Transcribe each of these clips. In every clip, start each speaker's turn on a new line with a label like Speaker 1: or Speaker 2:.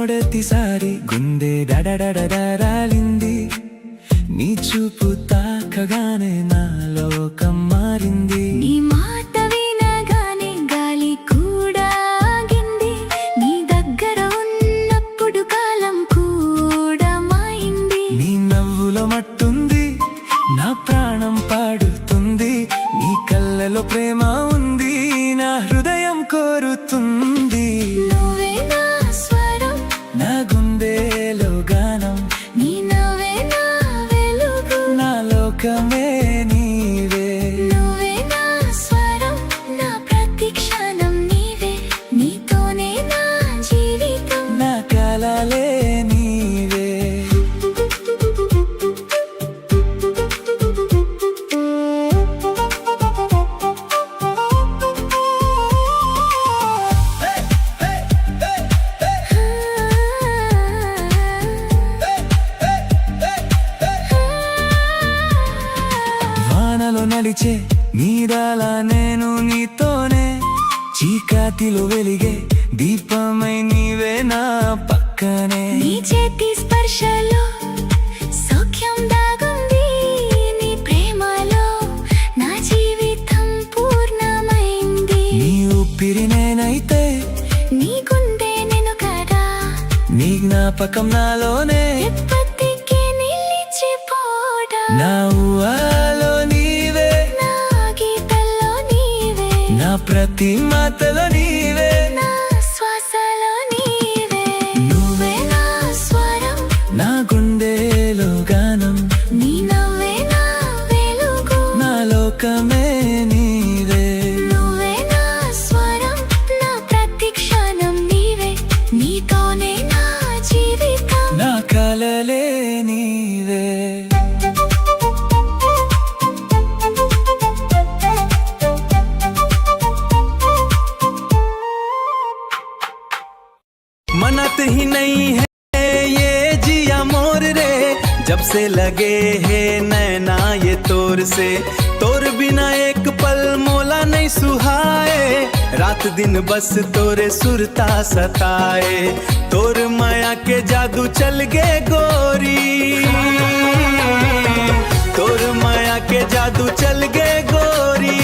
Speaker 1: మొదటిసారి గుండె డడడడడరాలింది నీ చూపు తాకగానే నా లోకం మారింది
Speaker 2: నీ మాట వినగానే గాలి కూడా ఆగింది నీ దగ్గర ఉన్నప్పుడు కాలం కూడా మాయింది
Speaker 1: నీ నవ్వులో మట్టుంది నా ప్రాణం పాడుతుంది నీ కళ్ళలో ప్రేమ ఉంది నా హృదయం కోరుతుంది
Speaker 2: నువ్వే నా స్వరం
Speaker 1: నా గుండెలో గానం
Speaker 2: నీ నవ్వే నా వెలుగు
Speaker 1: నా లోకమే నీవే
Speaker 2: నువ్వే నా స్వరం నా ప్రతి క్షణం నీవే నీతోనే నా జీవితం
Speaker 1: నా కలలే నీవే వానలో నడిచే నీడలా నేను నీతోనే చీకటిలో వెలిగే దీపమై నీవే నా పక్కనే
Speaker 2: నీ చేతి స్పర్శలో సౌఖ్యం దాగుంది నీ ప్రేమలో నా జీవితం పూర్ణమైంది
Speaker 1: నీ ఊపిరి నేనైతే
Speaker 2: నీ గుండె నేను కదా
Speaker 1: నీ జ్ఞాపకం నాలోనే
Speaker 2: ఎప్పటికీ నిలిచిపోడా
Speaker 1: నా ఊహలో నీవే
Speaker 2: నా గీతల్లో నీవే
Speaker 1: నా ప్రతి మాటలో నీవే
Speaker 2: నా శ్వాసలో నీవే నువ్వే నా స్వరం
Speaker 1: నా గుండెలో గానం
Speaker 2: నీ నవ్వే నా వెలుగు
Speaker 1: నా లోకమే నీవే
Speaker 2: నువ్వే నా స్వరం నా ప్రతి క్షణం నీవే నీతోనే నా జీవితం
Speaker 1: నా కలలే నీవే मनत ही नहीं है ये जिया मोर रे जब से लगे है नैना ये तोर से तोर बिना एक पल मोला नहीं सुहाए रात दिन बस तोरे सुरता सताए तोर माया के जादू चल गे गोरी तोर माया के जादू चल गे गोरी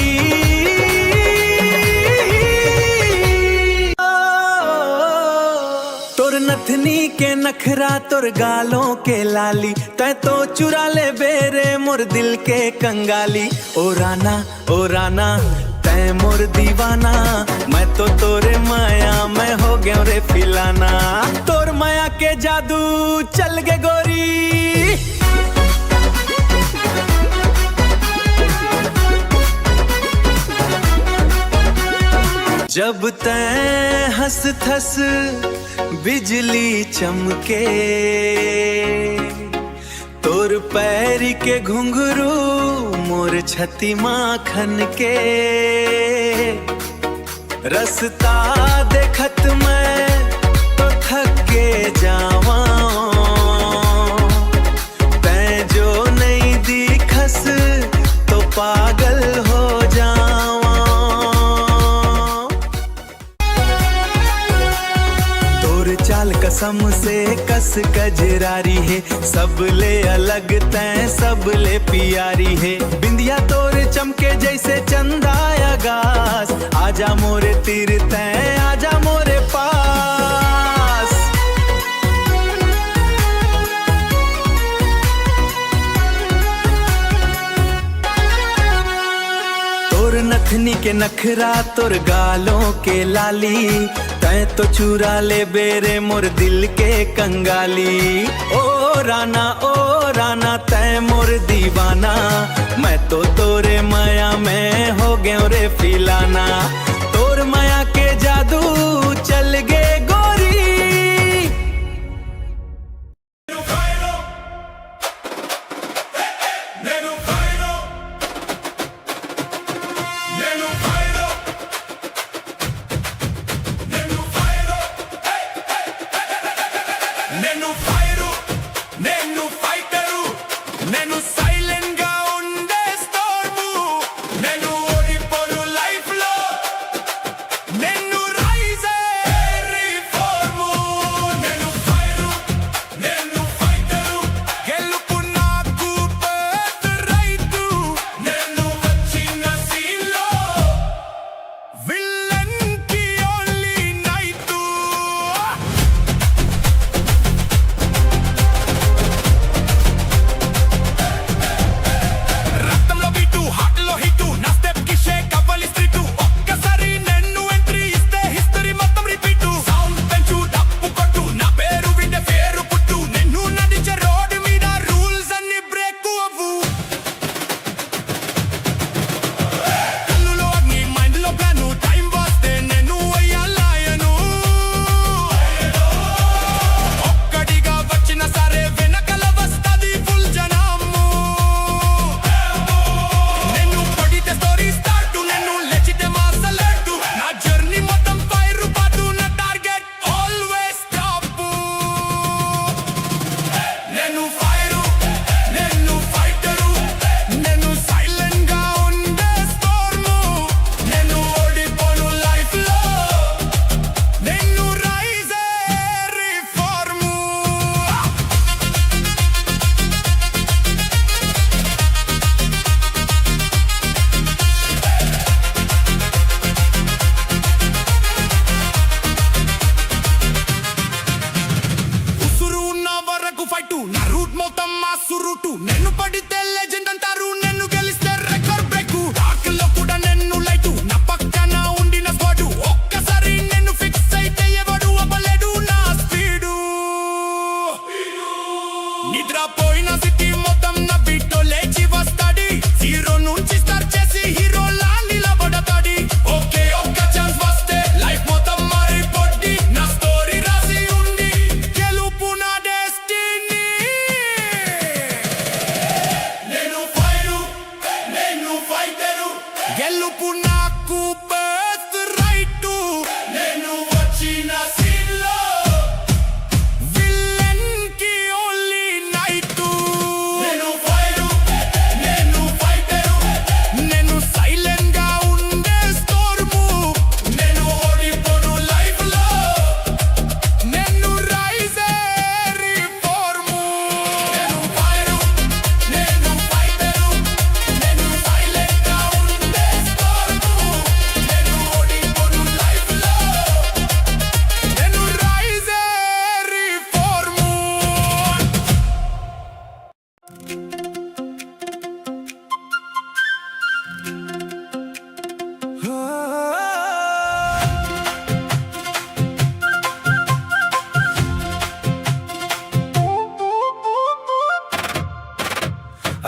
Speaker 1: तोर नथनी के नखरा तोर गालों के लाली तै तो चुरा ले बेरे मोर दिल के कंगाली ओ राना तै मोर दीवाना मैं तो तोरे माया मैं हो गया रे फिलाना तोर माया के जादू चल गे गोरी जब तैं हंस थस बिजली चमके तोर पैर के घुंघरू मोर छती माखन के रस्ता देखत मैं तो थक के जावा तैं जो नहीं दिखस तो पागल हो जावा तोर चाल कसम से कस कजरारी है सब ले अलग तैं सब ले पियारी है बिंदिया तोर चमके जैसे चंदा आगास आजा मोरे तीर तैं आजा मोरे पास तोर नथनी के नखरा तोर गालों के लाली तैं तो चुरा ले बेरे मोर दिल के कंगाली ओ राना तैं मोर दीवाना मैं तो तोरे माया में हो गया रे फिलाना तोर माया के जादू चल गे गोरी
Speaker 3: నేను సైలెంట్ గా ఉండే స్టార్ము నేను ఓడిపోను లైఫ్ లో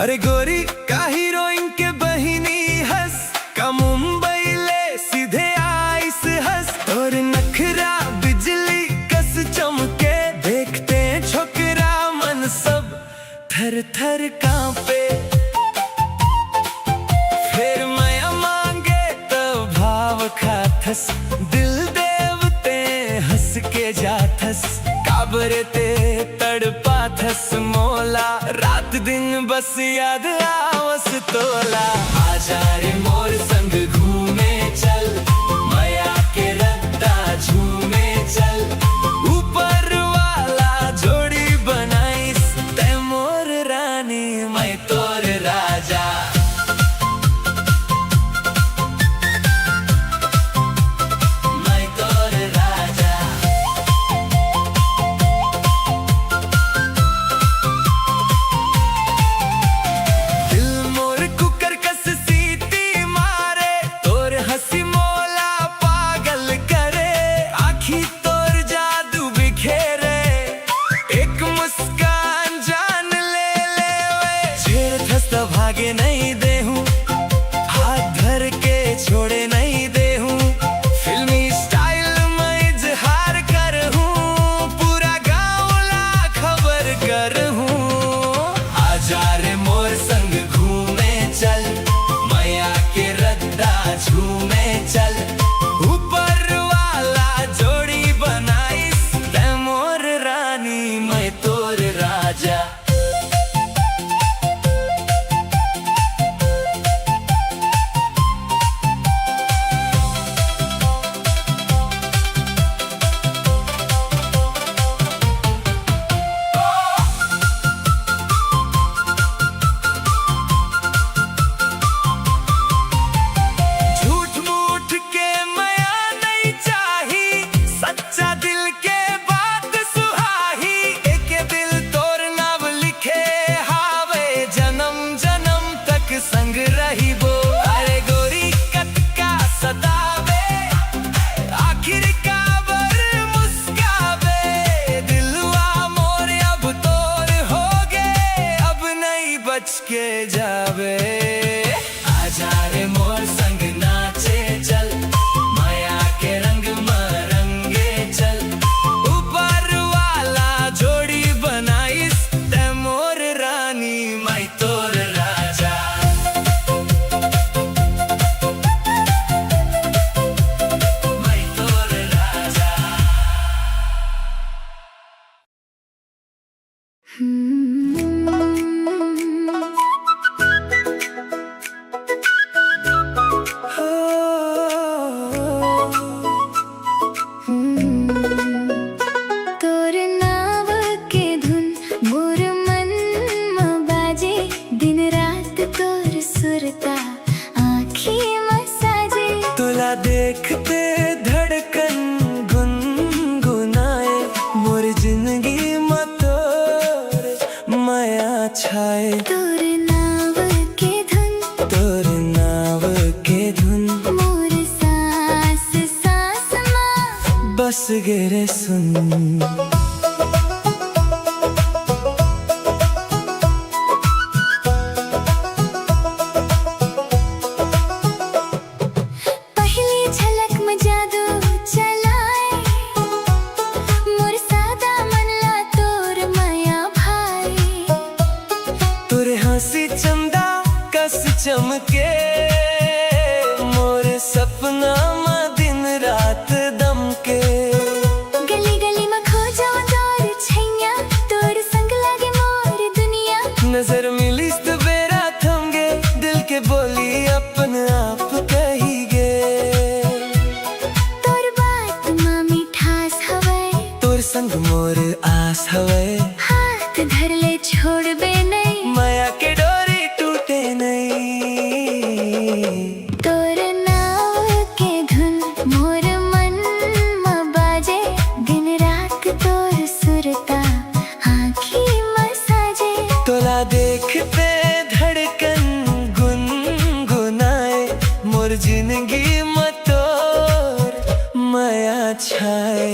Speaker 1: अरे गोरी का हीरोइन के बहिनी हंस का मुंबई ले सीधे आइस हंस और नखरा बिजली कस चमके देखते छोकरा मन सब थर थर कांपे। फिर माया मांगे तब भाव खाथस दिल देवते हंस के जाथस काबरते तड़पाथस मोला रात दिन बस याद आवस तोला। आजा रे मोर संग घूमे चल माया के रद्दा झूमे चल ऊपर वाला जोड़ी बनाइस तै मोर रानी मैं तोर राजा। मैं तोर राजा। दिल मोर कुकर कस सीटी मारे तोर हंसी मोला पागल करे आखी तोर जादू बिखेरे एक मुस्कान जान ले वे छेड़ थस्ता भागे नहीं देहूं हाथ धर के छोड़े नहीं देहूं फिल्मी स्टाइल में इजहार कर हूँ पूरा गाँव ला खबर कर हूँ। आजा रे मोर संग घूमे चल माया के रद्दा झूमे चल ऊपर वाला जोड़ी बनाइस तै मोर रानी मैं तोर राजा। झूठ मूठ के माया नहीं चाही सच्चा दिल के बात सुहाही एक दिल तोर नाम लिखे हावे जन्म जन्म तक संग रही वो। अरे गोरी कटका सतावे आखिर काबर मुस्कावे दिलवा मोर अब तोर हो गए अब नहीं बच के जावे। आजा रे मोर संग नाचे चल माया के रंग मरंगे चल ऊपर वाला जोड़ी बनाइस तै मोर रानी मैं तोर राजा। मैं तोर राजा।
Speaker 2: तोर नाव के धुन मोर मन म बाजे दिन रात तोर सुरता आँखी में साजे।
Speaker 1: तुला देखते धड़कन गुनगुनाए मोर जिंदगी में तोर माया छाए।
Speaker 2: तोर नाव के धुन
Speaker 1: तोर नाव के धुन
Speaker 2: मोर सांस सांस माँ
Speaker 1: बस गिरे सुन।
Speaker 2: पहली झलक में जादू चलाए मोर सादा मन ला तोर माया भाई।
Speaker 1: तोरे हंसी चंदा कस चमके मोर सपना में दिन रात दमके।
Speaker 2: गली गली में खो जाऊं तोर छैया तोर संग लागे मोर दुनिया।
Speaker 1: नजर मिलिस तो बेरा थम गे दिल के बोली अपन आप कही गे।
Speaker 2: तोर बात माँ मिठास हवे
Speaker 1: तोर संग मोर आस हवे
Speaker 2: हाथ धर ले छोड़ बे नहीं
Speaker 1: माया के डोरी टूटे नहीं।
Speaker 2: तोर नाव के धुन मोर मन म बाजे दिन रात तोर सुरता आँखी में साजे।
Speaker 1: तोला देखते धड़कन गुनगुनाए मोर जिंदगी में तोर माया छाए।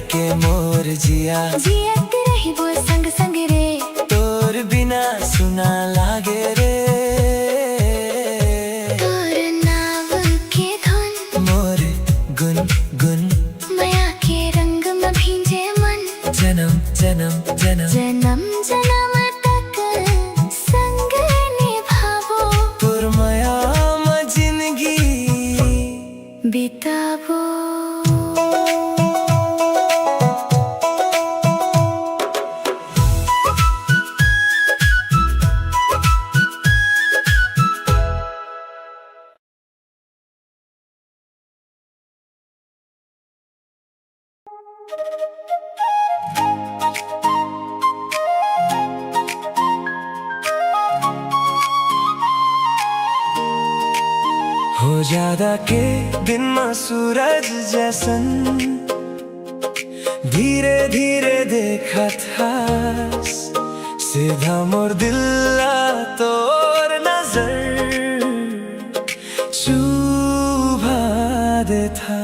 Speaker 1: धड़के मोर जिया
Speaker 2: जियत रही वो संग संग रे
Speaker 1: तोर बिना सुना लागे रे
Speaker 2: तोर नाव के धुन
Speaker 1: मोर गुन गुन
Speaker 2: माया के रंग में भींजे मन
Speaker 1: जन्म जन्म जन्म
Speaker 2: जन्म जन्म तक संग निभावो
Speaker 1: तोर माया में जिंदगी
Speaker 2: बितावो
Speaker 1: हो ज्यादा के दिन में सूरज जैसन धीरे धीरे देखा था सीधा मोर दिल तोर नजर चुभा दे था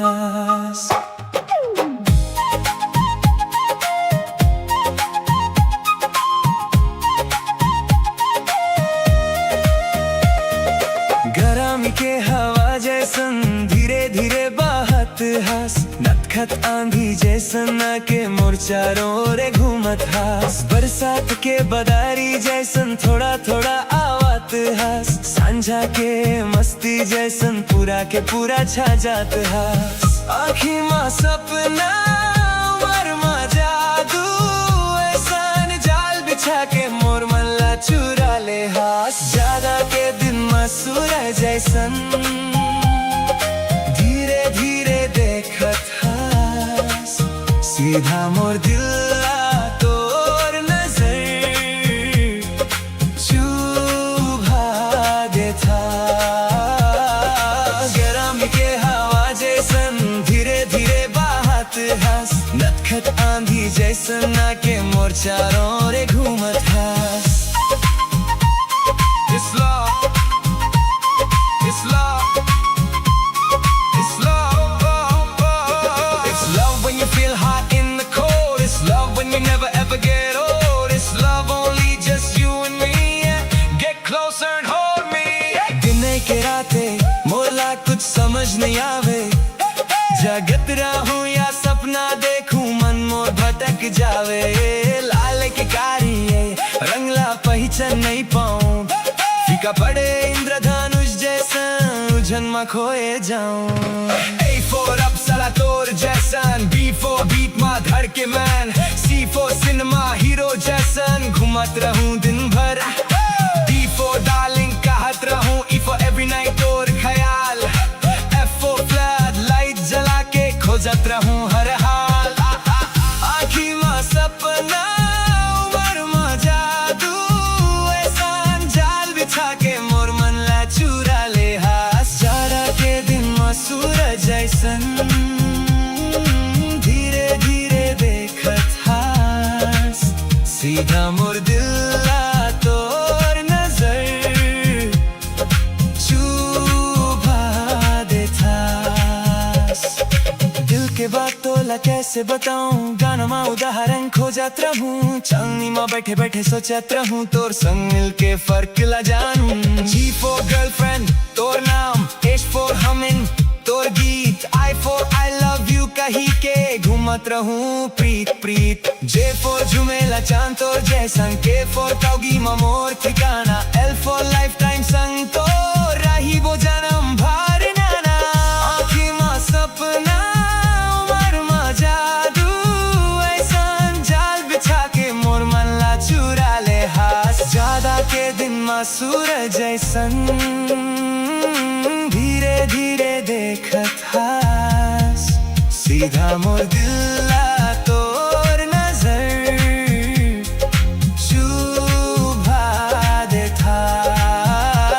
Speaker 1: गरमी के हवा जैसन धीरे धीरे बहत हस नटखट आंधी जैसन के मोर चारों ओरे घूमत हस बरसात के बदारी जैसन थोड़ा थोड़ा आवत हस सांझा के मस्ती जैसन पूरा के पूरा छा जात हस आँखी माँ सपना उमर माँ जादू ऐसन जाल बिछा के मोर मल्ला चुरा ले हस ज्यादा के दिन में सूरज जैसन धीरे धीरे देखत हस सीधा मोर दिल तोर नजर चुभा दे था गरमी के हवा जैसन धीरे धीरे बहत हस नटखट आंधी जैसन के मोर चारों ओरे घूमत हस It's love, it's love, it's love, it's love when you feel hot in the cold. It's love when you never ever get old. It's love only just you and me. Yeah. Get closer and hold me. दिन के रातें मोला कुछ समझ नहीं आवे जगत रहूं या सपना देखूं मन मोर भटक जावे लाल के कारी रंगला पहचान नहीं पाऊं फीका पड़े इंद्रधनुष जैसा उलझन में खोए जाऊं A for अपसला तोर जैसन B for beat माँ धड़के man C for cinema hero जैसन घुमत रहूं दिन भर D for डार्लिंग कहत रहूं E for every night तोर ख्याल F for फ्लड लाइट जला के खोजत रहूं हर हाल आँखी माँ सपना उमर माँ जादू ऐसान जाल बिछा के मोर मन ला चुरा ले हास जाड़ा के दिन में सूरज जैसन धीरे धीरे देखत हास सीधा मोर दिल ला तोर नजर चुभा दे थास दिल के बात तोला कैसे बताऊं गाना माँ उदाहरण खोजत रहूं चांदनी माँ बैठे बैठे सोचत रहूं तोर संग मिलके फर्क ला जानूं G for girlfriend तोर नाम H for humming तोर गीत I for I love you कही के घूमत रहूं प्रीत प्रीत J for झुमेला चांद तोर जैसन K for कौगी माँ मोर ठिकाना L for lifetime संग तोर रही वो जन्म भर नाना आँखी माँ सपना उमर माँ जादू ऐसन जाल बिछा के मोर मन ला चुरा ले हास ज्यादा के दिन माँ सूरज जैसन धीरे धीरे देखत हास सीधा मोर दिल ला तोर नजर चुभा दे थास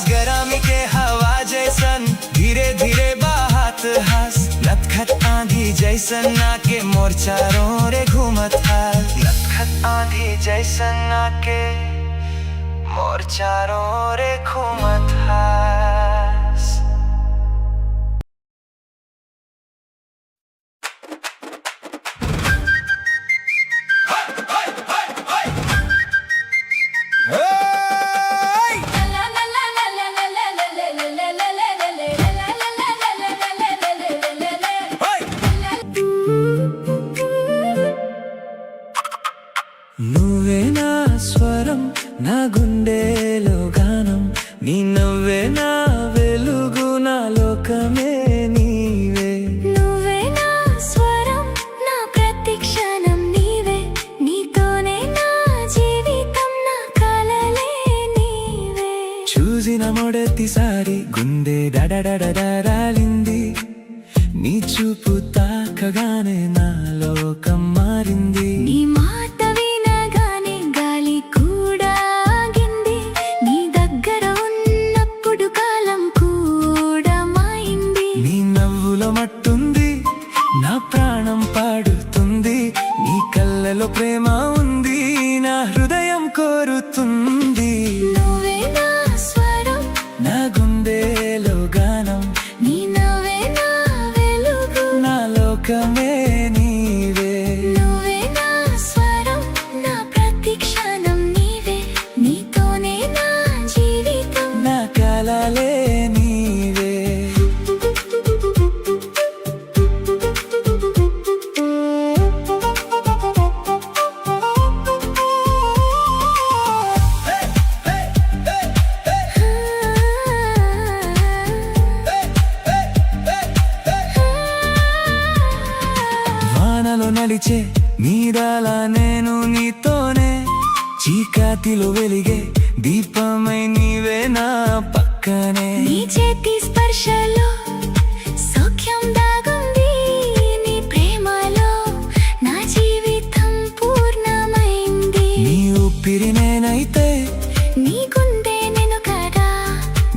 Speaker 1: गरमी के हवा जैसन धीरे धीरे बहत हस नटखट आंधी जैसन के मोर चारों ओरे घूमत हस नटखट आंधी जैसन के मोर चारों ओरे घूमत हस నా గుండెలో గానం నీ నవ్వే నా వెలుగు నా లోకమే నీవే
Speaker 2: నువ్వే నా స్వరం నా ప్రతి క్షణం నీవే నీతోనే నా జీవితం నా కలలే నీవే
Speaker 1: చూసిన మొదటిసారి గుండె డడడడడరాలింది నీ చూపు తాకగానే నా లోకం మారింది
Speaker 2: నీ మాట వినగానే గాలి కూడా ఆగింది నీ దగ్గర ఉన్నప్పుడు కాలం కూడా మాయింది
Speaker 1: నీ నవ్వులో మట్టుంది నా ప్రాణం పాడుతుంది నీ కళ్ళలో ప్రేమ ఉంది నా హృదయం కోరుతుంది
Speaker 2: నువ్వే నా స్వరం
Speaker 1: నా గుండెలో గానం
Speaker 2: నీ నవ్వే నా వెలుగు
Speaker 1: నా లోకమే నీవే
Speaker 2: నువ్వే నా స్వరం నా ప్రతి క్షణం నీవే నీతోనే నా జీవితం
Speaker 1: నా కలలే నీవే వానలో నడిచే నీడలా నేను నీతోనే చీకటిలో వెలిగే దీపమై నీవే నా పక్కనే
Speaker 2: నీ చేతి స్పర్శలో సౌఖ్యం దాగుంది నీ ప్రేమలో నా జీవితం పూర్ణమైంది
Speaker 1: నీ ఊపిరి నేనైతే
Speaker 2: నీ గుండె నేను కదా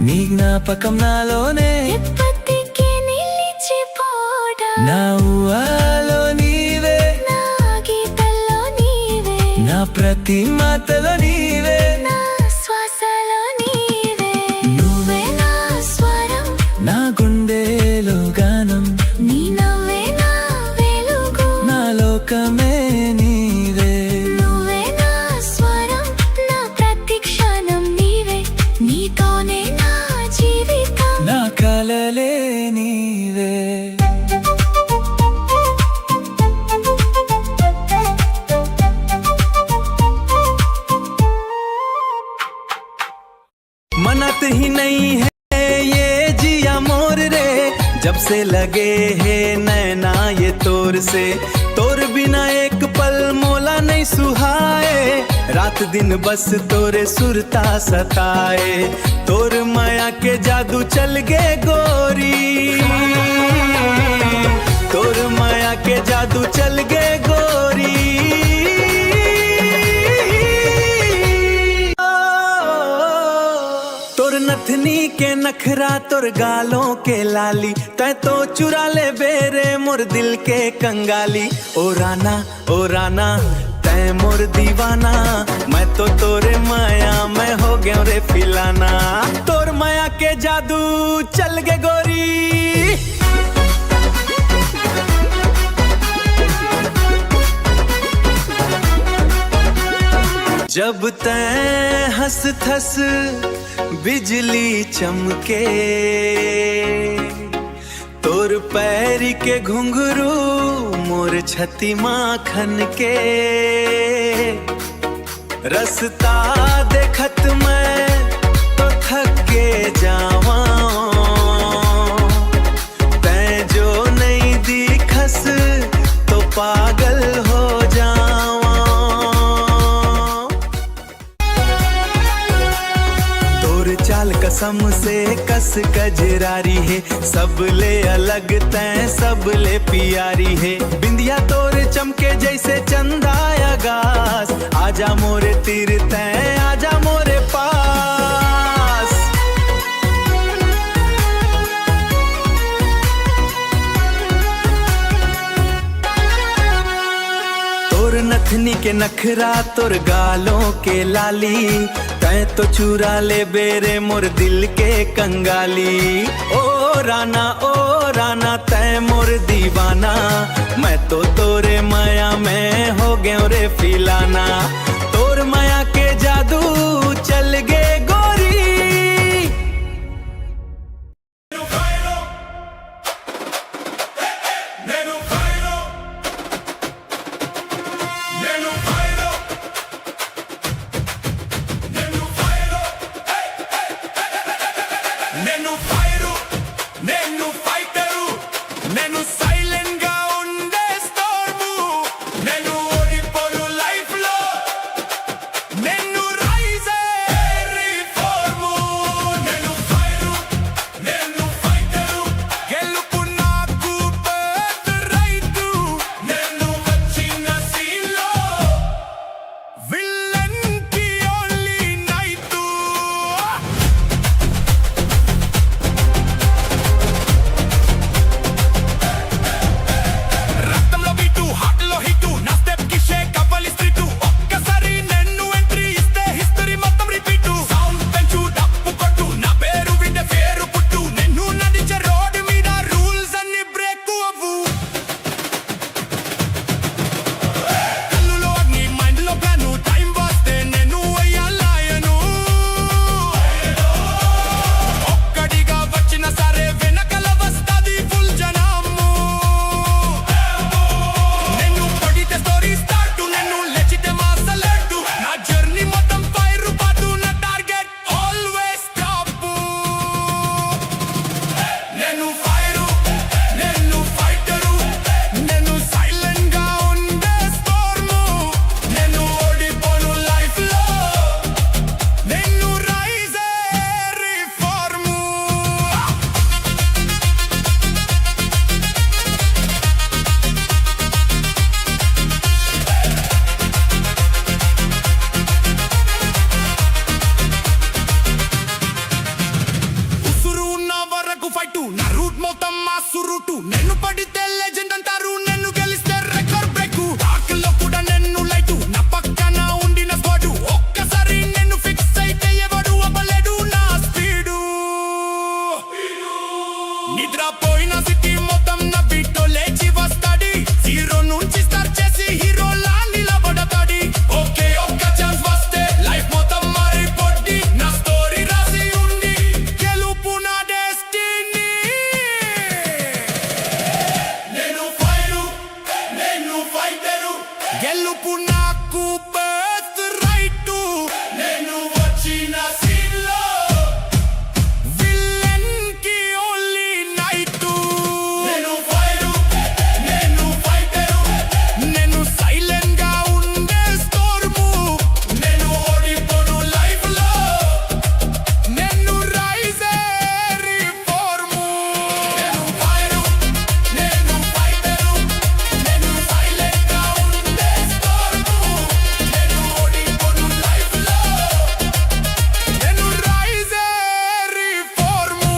Speaker 1: నీ జ్ఞాపకం నాలోనే
Speaker 2: ఎప్పటికీ నిలిచిపోడా
Speaker 1: నా ఊహలో నీవే
Speaker 2: నా గీతల్లో నీవే
Speaker 1: నా ప్రతి మాటలో నీవే
Speaker 2: నా శ్వాసలో నీవే నువ్వే నా స్వరం
Speaker 1: నా గుండెలో గానం
Speaker 2: నీ నవ్వే నా వెలుగు
Speaker 1: నా లోకమే నీవే
Speaker 2: నువ్వే నా స్వరం నా ప్రతి క్షణం నీవే నీతోనే నా జీవితం
Speaker 1: నా కలలే నీవే मनत ही नहीं है ये जिया मोर रे जब से लगे है नैना ये तोर से तोर बिना एक पल मोला नहीं सुहाए रात दिन बस तोरे सुरता सताए तोर माया के जादू चल गे गोरी तोर माया के जादू चल गे गोरी तोर नथनी के नखरा तोर गालों के लाली तै तो चुरा ले बेरे मोर दिल के कंगाली ओ राना तै मोर दीवाना मैं तो तोरे माया मैं हो गया रे फिलाना तोर माया के जादू चल गे गोरी जब तैं हंस थस बिजली चमके तोर पैर के घुंघरू मोर छती माखन के रस्ता देखत मैं तो थक के जावा तैं जो नहीं दिखस तो पागल हो जावा तोर चाल कसम से कस कजरारी है सब ले अलग तैं सब ले पियारी है बिंदिया तोर चमके जैसे चंदा आगास आजा मोरे तीर तैं आजा मोरे पास तोर नथनी के नखरा तोर गालों के लाली तैं तो चुरा ले बेरे मोर दिल के कंगाली ओ राना तैं मोर दीवाना मैं तो तोरे माया में हो गया रे फिलाना तोर माया के जादू चल गे गोरी
Speaker 3: ఫైటరు గెలుపు నాకు బెస్ట్ రైటు నేను వచ్చిన సీన్లో విలన్ కి ఓన్లీ నైటు నేను ఫైరు నేను ఫైటరు నేను సైలెంట్ గా ఉండే స్టోర్ము నేను ఓడిపోను లైఫ్ లో నేను రైజే రిఫార్ము నేను ఫైరు నేను ఫైటరు నేను సైలెంట్ గా ఉండే స్టోర్ము నేను ఓడిపోను లైఫ్ లో నేను రైజే రిఫార్ము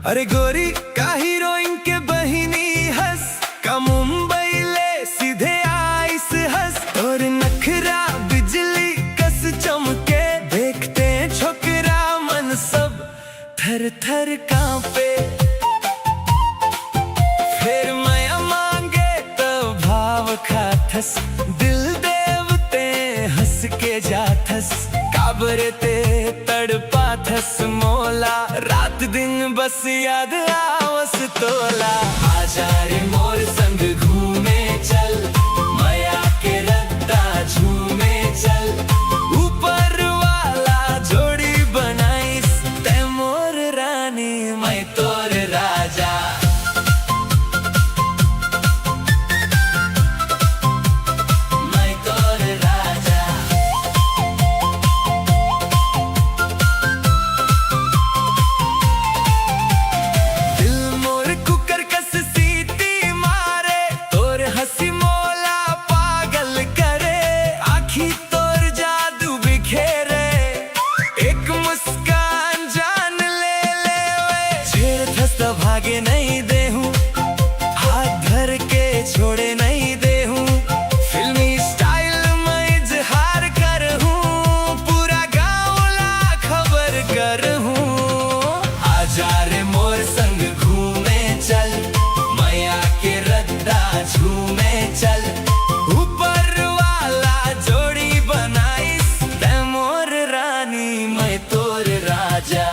Speaker 1: अरे गोरी का हीरोइन के बहिनी हंस का मुंबई ले सीधे आइस हंस और नखरा बिजली कस चमके देखते छोकरा मन सब थर थर कांपे फिर माया मांगे तो भाव खाथस दिल देवते हंस के जाथस काबरते तड़पाथस मोला रात दिन बस याद आवस तोला आजा रे मोर संग घूमे चल माया के रत्ता झूमे चल ऊपर वाला जोड़ी बनाइस ते मोर रानी मैं तोर राजा मैं तोर राजा दिल मोर कुकर कस सीटी मारे तोर हंसी मोला पागल करे आखी तोर जादू बिखेरे एक मुस्कान जान ले वे छेड़ थस्ता भागे नहीं दे हूँ हाथ धर के छोड़े नहीं दे हूँ फिल्मी स्टाइल में इजहार कर हूँ पूरा गाँव ला खबर कर हूँ आजा रे मोर संग घूमे चल माया के रद्दा झूमे चल ऊपर वाला जोड़ी बनाइस ते मोर रानी मैं तोर राजा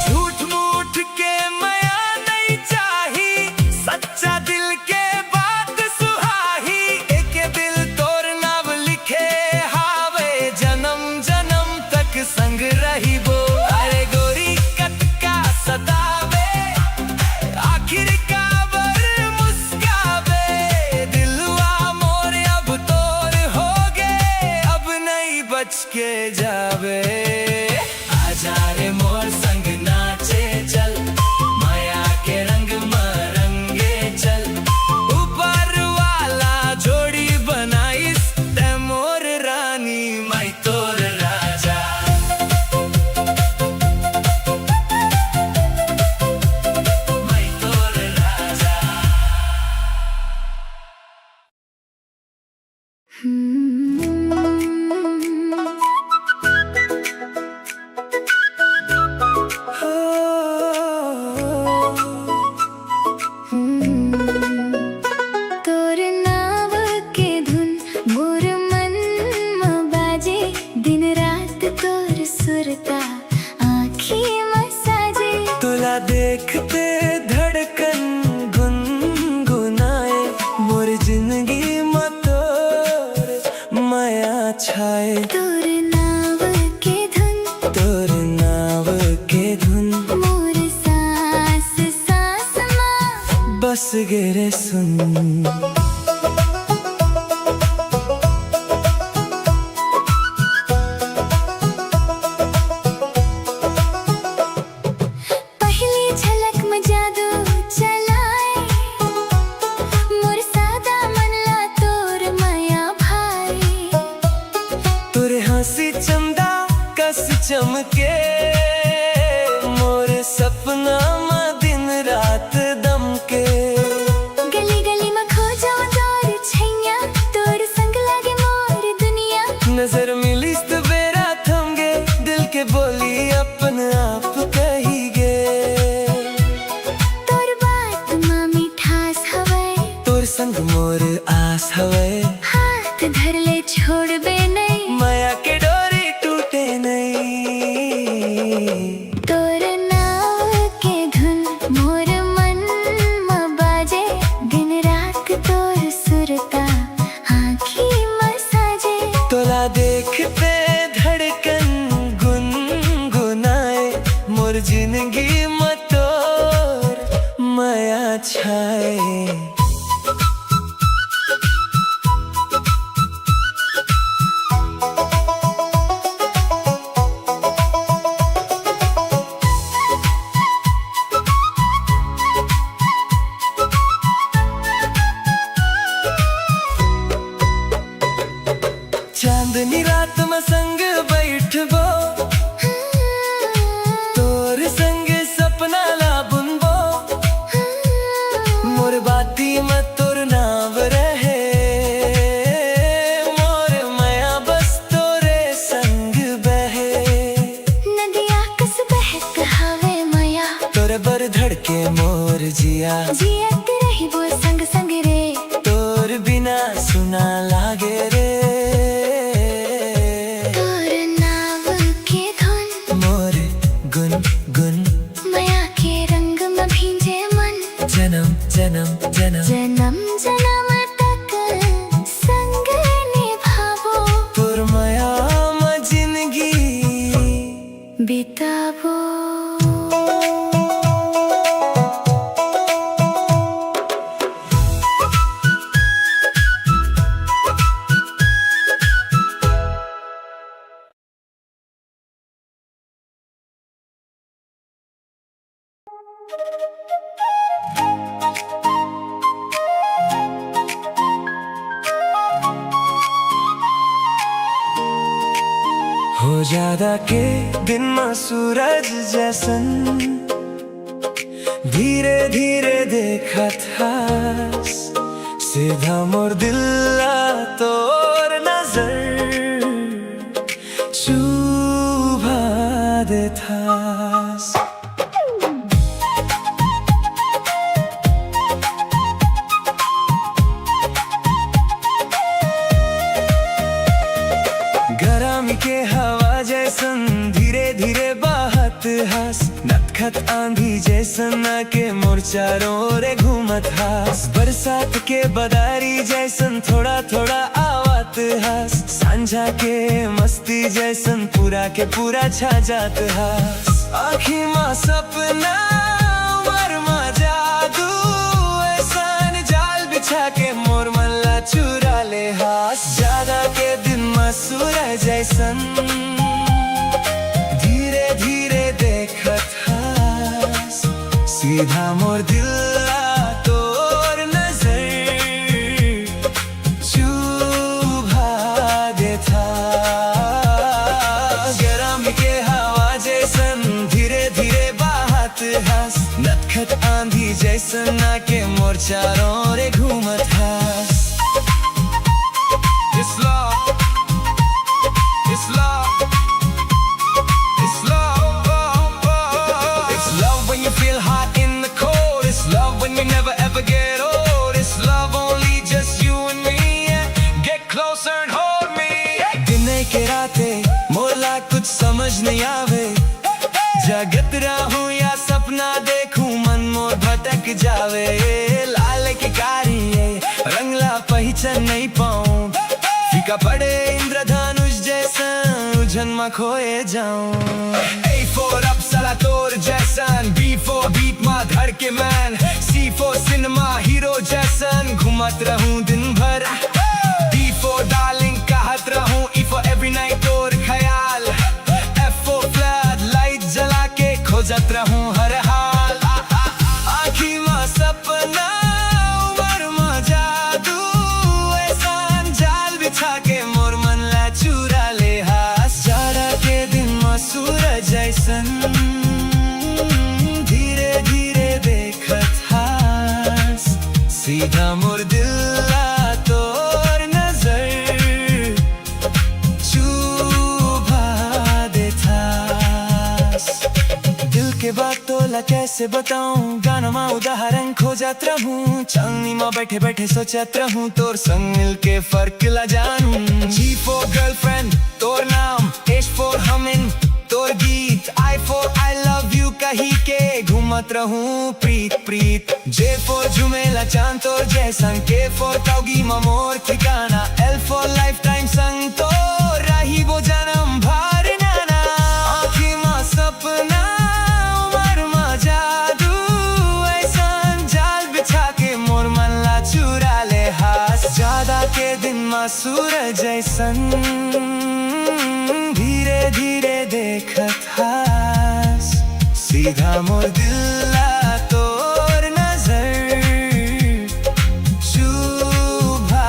Speaker 1: झूठ मूठ के माया नहीं चाही सच्चा दिल के बात सुहाही एक दिल तोर नाव लिखे हावे जन्म जन्म तक संग रही वो अरे गोरी कटका सतावे आखिर काबर मुस्कावे दिलवा मोर अब तोर हो गए अब नहीं बच के जावे आजा रे मोर संग नाचे चल माया के रंग मरंगे चल ऊपर वाला जोड़ी बनाइस ते मोर रानी मैं तोर राजा मैं तोर राजा
Speaker 2: तोर नाव के धुन मोर मन में बाजे दिन रात तोर सुरता आँखी मसाजे
Speaker 1: तुला देखते धड़कन गुनगुनाए मोर जिंदगी में तोर माया छाए
Speaker 2: तोर नाव के धुन
Speaker 1: तोर नाव के धुन
Speaker 2: मोर सांस सांस में
Speaker 1: बस गिरे सुन
Speaker 2: पहली झलक में जादू चलाए मोर सादा मन ला तोर माया भाई
Speaker 1: तोरे हंसी चंदा कस चमके मोर सपना में दिन रात दम के।
Speaker 2: गली गली में खो जाऊं तोर छैया, तोर संग लागे मोर दुनिया।
Speaker 1: नजर मिली तो बेरा थम गे, दिल के बोली अपन आप कही गे।
Speaker 2: तोर बात मां मिठास हवे,
Speaker 1: तोर संग मोर आस हवे।
Speaker 2: हाथ धर ले छोड़बे नहीं,
Speaker 1: माया के डोरी टूटे नहीं।
Speaker 2: तोर नाव के धुन मोर मन में बाजे, दिन रात तोर सुरता आँखी में साजे।
Speaker 1: तोला देखते धड़कन गुनगुनाए, मोर जिंदगी में तोर माया छाए। चांदनी रात में संग बैठबो, तोर संग सपना ला बुनबो। मोर बाती में तोर नाव रहे, मोर माया बस तोरे संग बहे।
Speaker 2: नदिया कस बहक हवे माया,
Speaker 1: तोरे बर धड़के मोर जिया।
Speaker 2: जियत रही वो संग संग रे,
Speaker 1: तोर बिना सुना लागे रे।
Speaker 2: तोर नाव के धुन
Speaker 1: मोर गुन गुन,
Speaker 2: माया के रंग में भींजे मन।
Speaker 1: जन्म जन्म जन्म
Speaker 2: जन्म जन्म तक संग निभावो,
Speaker 1: तोर माया में जिंदगी
Speaker 2: बितावो।
Speaker 1: हो ज्यादा के दिन में सूरज जैसन, धीरे धीरे देखा था सीधा मोर दिल तोर नजर चुभा दे था। गरमी के हवा जैसन धीरे धीरे बहत हस, नटखट आंधी जैसन आके मोर चारों ओरे घूमत हस। बरसात के बदारी जैसन थोड़ा थोड़ा आवत हस, सांझा के मस्ती जैसन पूरा के पूरा छा जात हस। आँखी माँ सपना वर्मा जादू ऐसन जाल बिछा के मोर मल्ला चुरा ले हस। ज्यादा के दिन में सूरज जैसन धीरे धीरे देखत हस, सीधा मोर दिल तोर नजर चुभा दे था। गरम के हवा जैसन धीरे धीरे बहत हस, नटखट आंधी जैसन आके मोर चारों ओरे घूमत हस। It's love, it's love, it's love, it's love when you feel hot in the cold. It's love when you never ever get old. It's love only just you and me, yeah. Get closer and hold me, yeah. दिन के राते मोला कुछ समझ नहीं आवे, जगत रहूं या सपना देखूं मन मोर भटक जावे। लाल की कारी रंगला पहचान नहीं पाऊं, फीका पड़े इंद्रधनुष जैसा उलझन में खोए जाऊं। A for अप्सरा तोर जैसन, B for beat माँ धड़के man, C for cinema hero जैसन घूमत रहूं दिन भर। D for डार्लिंग कहत रहूं, E for every night तोर ख्याल, F for फ्लड लाइट जला के खोजत रहूं हर हाल। आँखी माँ सपना उमर माँ जादू ऐसान जाल बिछा के मोर मन ला चुरा ले हस। जाड़ा के दिन में सूरज जैसन जैसन धीरे धीरे देखत हास सीधा मोर दिला तोर नजर चुभा देथास दिल के बात तोला कैसे बताऊं गाना मा उदाहरण खोजत रहूं चंगनी माँ बैठे बैठे सोचत रहूं तोर संग मिलके फर्क ला जानूं G for girlfriend तोर नाम H for humming तोर गीत I for I love you कही के घूमत रहूं प्रीत प्रीत J for झुमेला चांद तोर जैसन K for काउगी माँ मोर ठिकाना L for lifetime संग तोर रही वो जन्म भर नाना आँखी माँ सपना उमर माँ जादू ऐसन जाल बिछा के मोर मन ला चुरा ले हास ज्यादा के दिन माँ सूरज जैसन धीरे धीरे देखत हास सीधा मोर दिला तोर नजर चुभा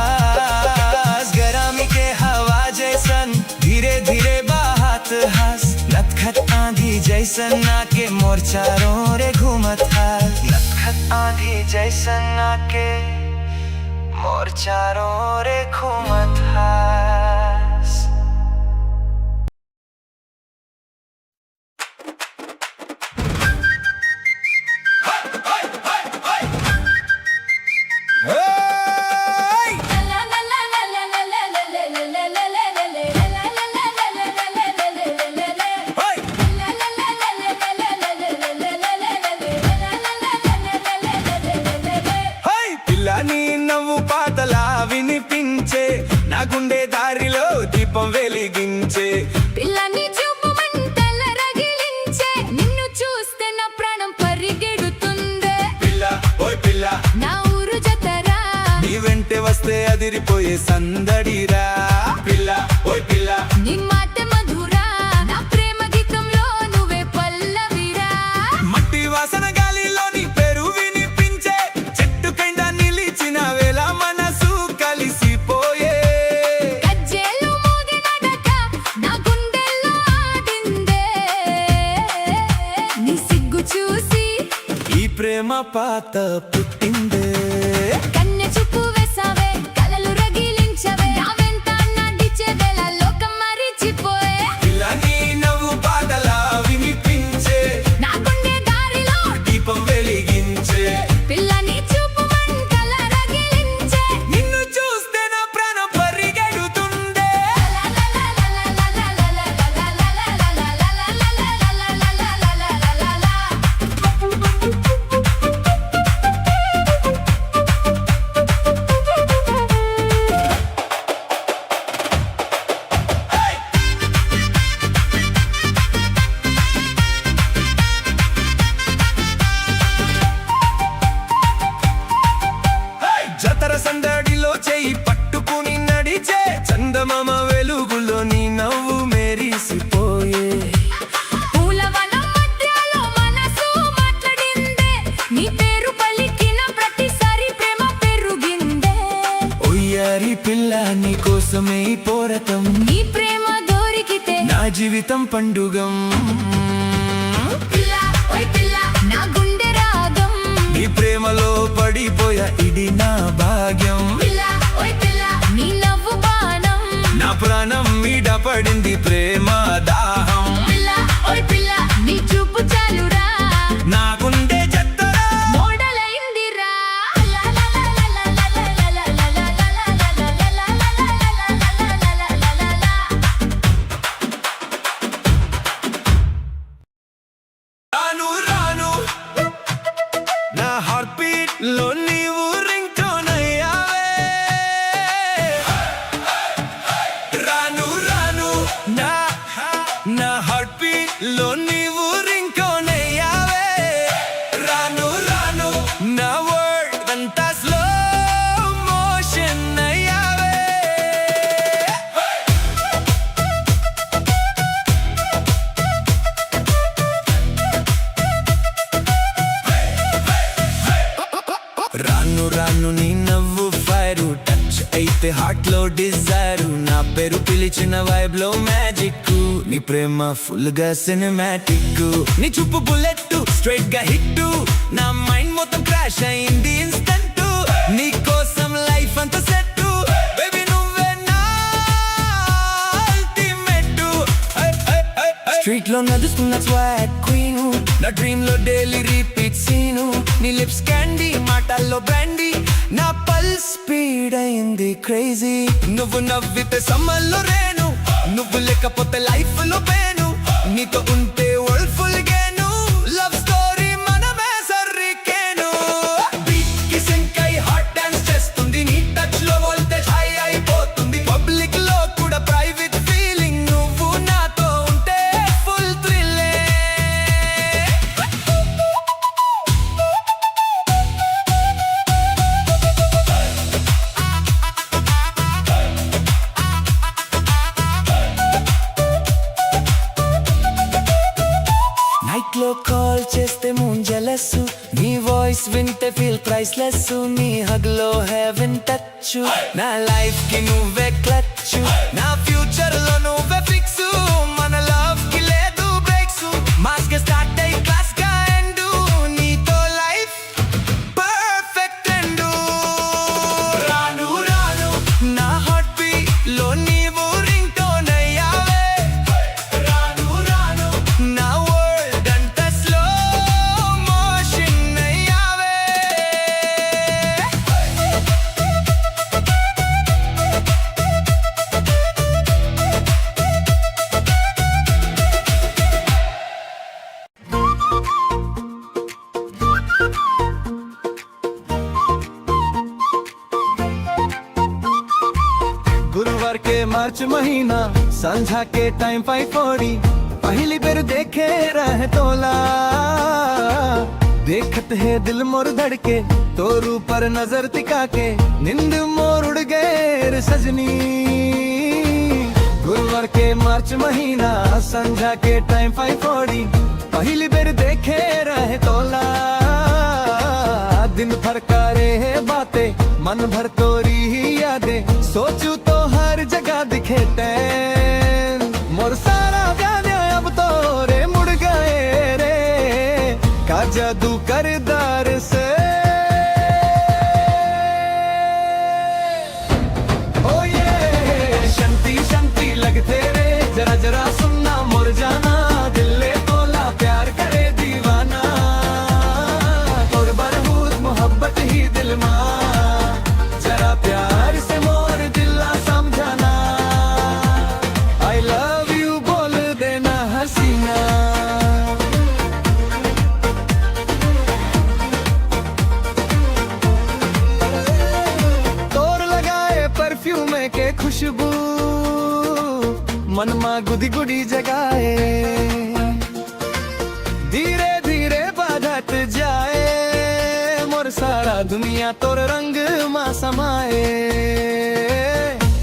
Speaker 1: देथास गरमी के हवा जैसन धीरे धीरे बहात हास लतखत आंधी जैसन आके मोर चारों रे घूमत हास लतखत आंधी जैसन आके मोर चारों रे घूमत हास పిల్లని నవ్వు పాతలా వినిపించే నా గుండె దారిలో దీపం వెలిగించే
Speaker 2: పిల్లని చూపు మంటల రగిలించే నిన్ను చూస్తే నా ప్రాణం పరిగెడుతుందే
Speaker 1: పిల్ల ఓయ్ పిల్ల
Speaker 2: నా ఊరు జతరా
Speaker 1: నీ వెంటే వస్తే అదిరిపోయే సందడిరా పిల్ల ఓయ్ పిల్ల
Speaker 2: నీ మాట మధురా నా ప్రేమ గీతంలో నువ్వే పల్లవిరా
Speaker 1: మట్టి వాసన గాలిలో నీ పేరు వినిపించే చెట్టు కింద నిలిచిన వేళ మనసు కలిసిపోయే
Speaker 2: గజ్జెలు మోగినడక నా గుండెల్లో ఆడిందే నీ సిగ్గు చూసి
Speaker 1: ఈ ప్రేమ పాత పుట్టిందే
Speaker 2: కన్నె చూపు వేసావే కలలు రగిలించవే నా వెంట నడిచే వేళ లోకం మరిచిపోయే
Speaker 1: పిల్ల నీ నవ్వు పాటలా వినిపించే
Speaker 2: నా గుండె దారిలో
Speaker 1: దీపం వెలిగించే
Speaker 2: పిల్లని చూపు మంటల రగిలించే
Speaker 1: నిన్ను చూస్తే నా ప్రాణం పరిగెడుతుందే జతర సందడిలో చేయి పట్టుకుని నడిచే చందమామ వెలుగులో నీ నవ్వు మెరిసిపోయే
Speaker 2: పూలవనం మధ్యలో మనసు మాట్లాడిందే నీ పేరు పలికిన ప్రతిసారి ప్రేమ పెరుగిందే
Speaker 1: ఒయ్యారి పిల్ల నీ కోసమే ఈ పోరాటం
Speaker 2: నీ ప్రేమ దొరికితే
Speaker 1: నా జీవితం పండుగం
Speaker 2: పిల్ల ఓయ్ పిల్ల నా గుండె రాగం
Speaker 1: నీ ప్రేమలో పడిపోయా ఇది నా భాగ్యం
Speaker 2: పిల్ల ఓయ్ పిల్ల నీ నవ్వు బాణం
Speaker 1: నా ప్రాణం మీద పడింది ప్రేమ దాహం
Speaker 2: పిల్ల ఓయ్ పిల్ల నీ చూపు చాలురా
Speaker 1: నా గుండె జత్తరా
Speaker 2: మోడలైందిరా
Speaker 1: రాను రాను నా హార్ట్ బీట్ లో నీవు రింగ్ టోన్ అయ్యావే రాను రాను నా హార్ట్ బీట్ లో నీవు రింగ్ టోన్ అయ్యావే రాను రాను నా వర్డ్ అంతా స్లో మోషన్ అయ్యావే రాను రాను నీ నవ్వు ఫైరు టచ్ అయితే అయితే హార్ట్ లో డిజైర్ నా పేరు పిలిచిన వైబ్ లో మ్యాజిక్ నీ ప్రేమ ఫుల్ గా సినిమాటిక్ నీ చూపు బుల్లెట్ స్ట్రైట్ గా హిట్ నా మైండ్ మొత్తం క్రాష్ అయింది ఇన్స్టంట్ నీ కోసం లైఫ్ అంతా సెట్ బేబీ నువ్వే నా అల్టిమేట్ స్ట్రీట్ లో నడుస్తున్న స్వాగ్ క్వీన్ నా డ్రీమ్ లో డైలీ రిపీట్ సీను నీ లిప్స్ క్యాండీ మాటల్లో బ్రాండీ నా పల్స్ స్పీడ్ అయింది క్రేజీ నువ్వు నవ్వితే సమ్మర్లో రేను నువ్వు లేకపోతే లైఫ్ లో పేను నీతో ఉంటే వరల్డ్ ఫుల్ గేను లవ్ స్టోరీ మనమే సర్రికేను బీట్ కి సింక్ అయి హార్ట్ డాన్స్ చేస్తుంది నీ టచ్ లో వోల్టేజ్ హై అయిపోతుంది పబ్లిక్ లో కూడా ప్రైవేట్ ఫీలింగ్ నువ్వు నాతో ఉంటే ఫుల్ థ్రిల్లే నైట్ లో కాల్ చేస్తే మూన్ జెలస్ నీ వాయిస్ వింటే ఫీల్ ప్రైస్లెస్ నీ హగ్ లో హెవెన్ టచ్ నా లైఫ్ కి నువ్వే క్లచ్ నా ఫ్యూచర్ లో నువ్వే ఫిక్స్ మన లవ్ కి లేదు బ్రేక్స్ మాస్ గా స్టార్ట్ అయ్యి క్లాస్ గా ఎండ్ నీతో లైఫ్ పర్ఫెక్ట్ ఎండ్ రాను రాను నా హార్ట్ బీట్ లో నీవు రింగ్ టోన్ అయ్యావే రాను రాను నా వరల్డ్ అంతా స్లో మోషన్ అయ్యావే
Speaker 4: गुरुवार के मार्च महीना संझा के टाइम 5:40 पहली बेर देखे रहे तोला देखत है दिल मोर धड़के तोर ऊपर नजर टिका के निंद मोर उड़ गए रे सजनी गुरुवार के मार्च महीना संझा के टाइम 5:40 पहली बेर देखे रहे तोला दिन भर करे है बातें मन भर तोरी ही यादें सोचू तो हर जगह दिखे टैन मोर सारा गाने अब तो रे मुड़ गए रे का जादू करदार से ओ ये शंती शंती लगते रे जरा जरा सुनना मोर जाना दिल ले तोला प्यार करे दीवाना तोर बरहूत मोहब्बत ही दिल मा जरा प्यार से मोर दिला समझाना आई लव यू बोल देना हसीना तोर लगाए परफ्यूम के खुशबू मन मा गुदी गुडी जगाए धीरे धीरे बाधत जाए मोर सारा दुनिया तोर रंग मा समाए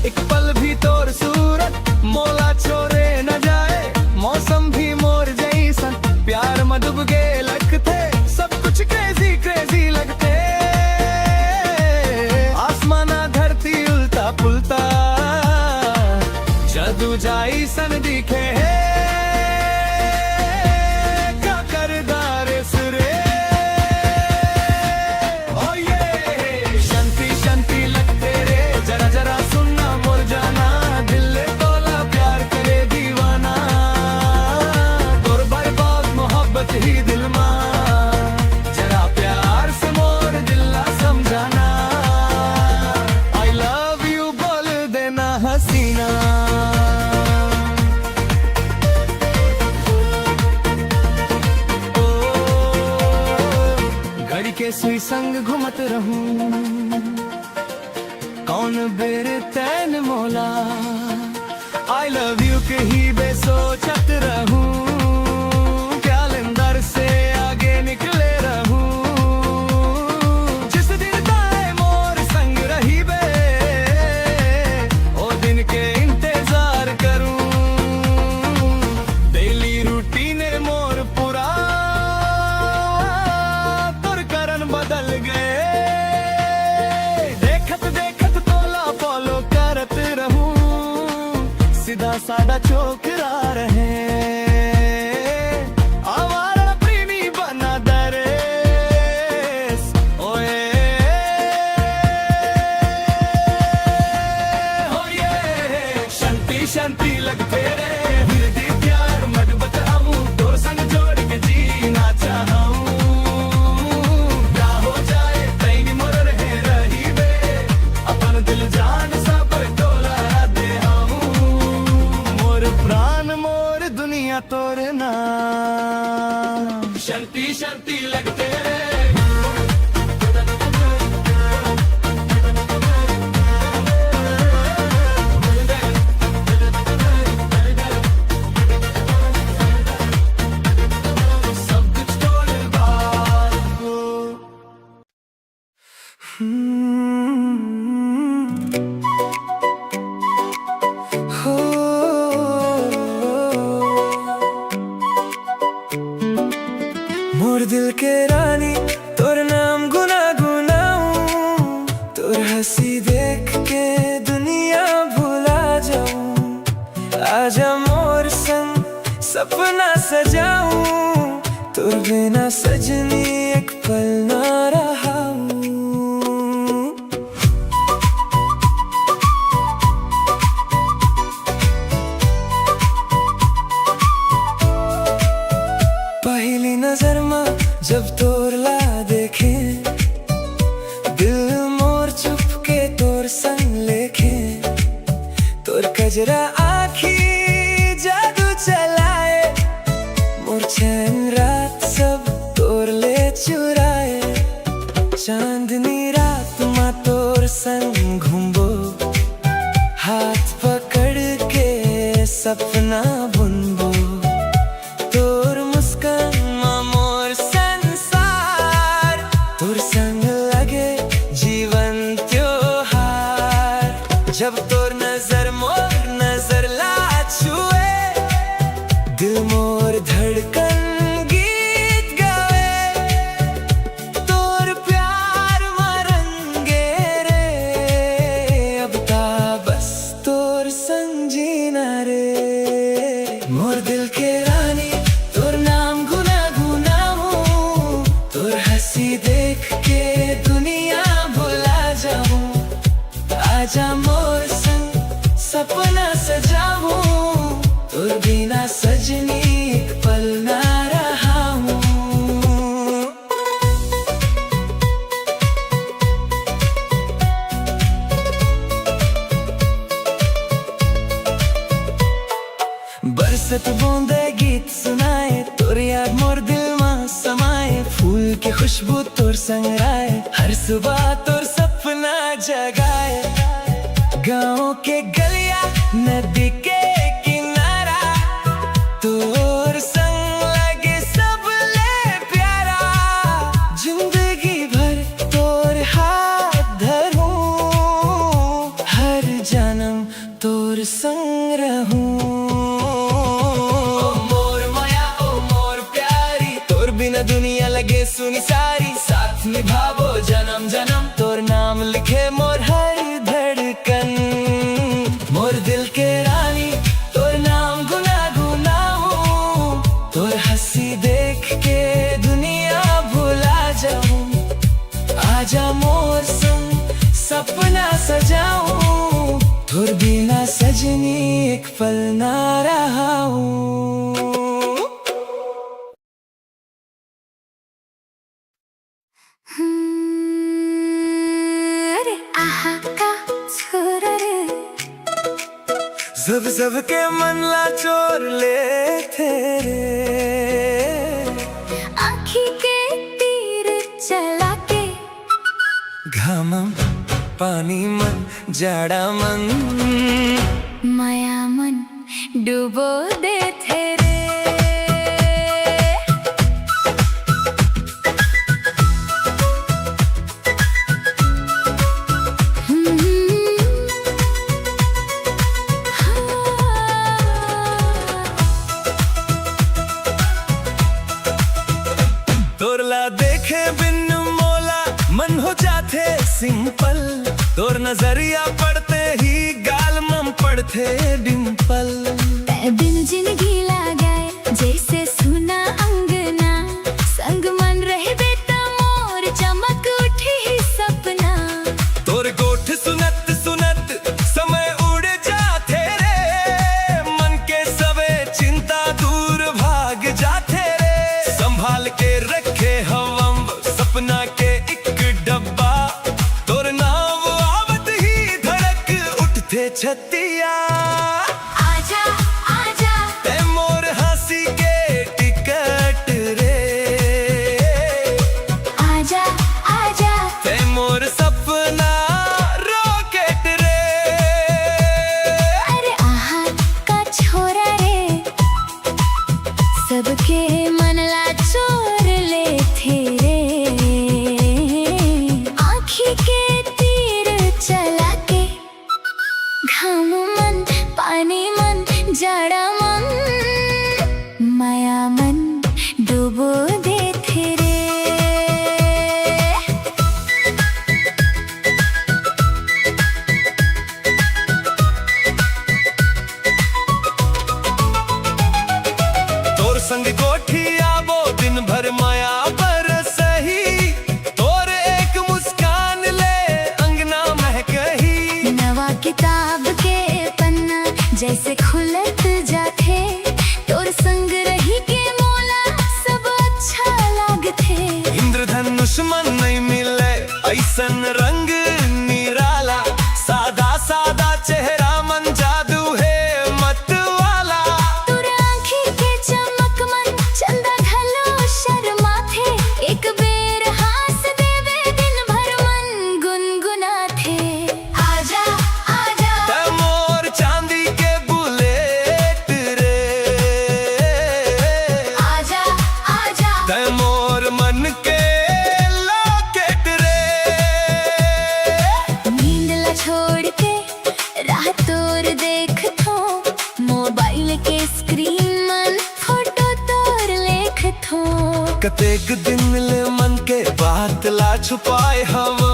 Speaker 4: एक पल भी तोर सूरत मोला छोरे न जाए मौसम भी मोर जैसन प्यार में डूब गए लगते सब कुछ क्रेजी क्रेजी लगते आसमाना धरती उल्टा पुल्टा जादू जाई सन दिखे है क्या करदार सुरे ओ ये शंती शंती लगते रे जरा जरा सुनना मोर जाना दिल ले तोला प्यार करे दीवाना तोर बर्बाद मोहब्बत ही दिल मा जरा प्यार से मोर दिला समझाना आई लव यू बोल देना हसीना घड़ी के सुई संग घूमत रहूं कौन बेर तैन मोला आई लव यू के ही बेसोचत रहूं कैलेंडर से आगे निकले रहूं जिस दिन ताए मोर संग रही बे ओ दिन के इंतजार करूं डेली रूटीन मोर पूरा तुर करन बदल गए देखत देखत तोला फॉलो साडा छोकरा रहे आवारा प्रेमी बना दरेस ओए हो ये शांति शांति लगते रे हिरदी प्यार मत बताऊं तोर संग जोड़ के जीना चाहूं क्या हो जाए तैनी मोर रहे रही बे अपन दिल जान सब डोला दे हम मोर प्राण मोर दुनिया तोर नाम शांति शांति लगते रे सब कुछ तोर बात को हो मोर दिल के रानी तोर नाम गुनगुनाऊं तोर हंसी देख के दुनिया भुला जाऊं आजा मोर संग सपना सजाऊं तोर बिना सजनी एक पल ना रहाऊं पहली नजर में जब तोर ला देखे दिल मोर चुप के तोर संग लेखे तोर कजरा आखी जादू चलाए मोर चैन रात सब तोर ले चुराए चांदनी रात में तोर संग घूमबो हाथ पकड़ के सपना बुनबो तोर मुस्कान में मोर संसार तोर संग लगे जीवन त्योहार जब तोर नजर मोर नजर ला छुए दिल मोर धड़कन गीत गावे तोर प्यार में रंगे रे अब ता बस तोर संग जीना रे मोर दिल के रानी तोर नाम गुनगुनाऊं तोर हंसी देख के दुनिया भुला जाऊं आजा मोर संग सपना सजाऊं तोर बिना सजनी एक पल ना रहाऊं बरसत बूंदे गीत सुनाए तोर याद मोर दिल में समाए फूल की खुशबू तोर संग आए हर सुबह तोर सपना जगाए गाँव के गलिया नदी के किनारा तोर संग लगे सब ले प्यारा जिंदगी भर तोर हाथ धरूं हर जन्म तोर संग रहूं बिना दुनिया लगे सुनी सारी साथ निभावो जन्म जन्म तोर नाम लिखे मोर हर धड़कन मोर दिल के रानी तोर नाम गुनगुनाऊं तोर हंसी देख के दुनिया भुला जाऊं आजा मोर संग सपना सजाऊं तोर बिना सजनी एक पल ना रहाऊं
Speaker 2: अरे आहा का छोरा रे
Speaker 4: जब जब के मन ला चोर ले तेरे
Speaker 2: आँखी के तीर चला के
Speaker 4: घामम पानी मन जाड़ा मन
Speaker 2: माया मन डुबो दे तेरे
Speaker 4: तोरला देखे बिन मोला मन हो जाते सिंपल तोर नजरिया पड़ते ही गाल मम पड़ मोड़ थे डिम्पल।
Speaker 2: तै बिन जिंदगी लगाए जैसे सुना अंगना, संग मन रहे बेता मोर चमक उठी ही सपना।
Speaker 4: तोर गोठ सुनत सुनत समय उड़ जाते रे, मन के सबे चिंता दूर भाग जाते रे। संभाल के रखे हवम सपना के एक डब्बा, तोर नाम आवत ही धड़क उठते छतिया।
Speaker 2: आजा आजा
Speaker 4: ते मोर हंसी के टिकट रे,
Speaker 2: आजा आजा
Speaker 4: ते मोर सपना रॉकेट रे।
Speaker 2: अरे आहा का छोरा रे, सबके मन ला चोर ले थे रे। आँखी के तीर चला के, घाम मन पानी मन जाड़ा मन, माया मन डुबो दे थे रे।
Speaker 4: तोर संग कोठी आबो दिन भर माया पर सही, तोर एक मुस्कान ले अंगना महकही।
Speaker 2: नवा किताब के पन्ना जैसे खुलत जाथे, तोर संग रही के मोला सब अच्छा लागथे।
Speaker 4: इंद्रधनुष मन नहीं मिले ऐसन रंग निराला, सादा सादा चेहरा मन जादू है मत वाला।
Speaker 2: तोर आँखी के चमक मन चंदा घलो शर्मा थे, एक बेर हास देवे दिन भर मन गुनगुना थे। आजा आजा
Speaker 4: ते मोर चांदी के बुलेट रे,
Speaker 2: आजा आजा
Speaker 4: ते मोर मन के लॉकेट रे।
Speaker 2: नींद ला छोड़ के राह तोर देख थो, मोबाइल के स्क्रीन मन फोटो तोर लेख थो।
Speaker 4: कतेक दिन ले मन के बात ला छुपाए हवो,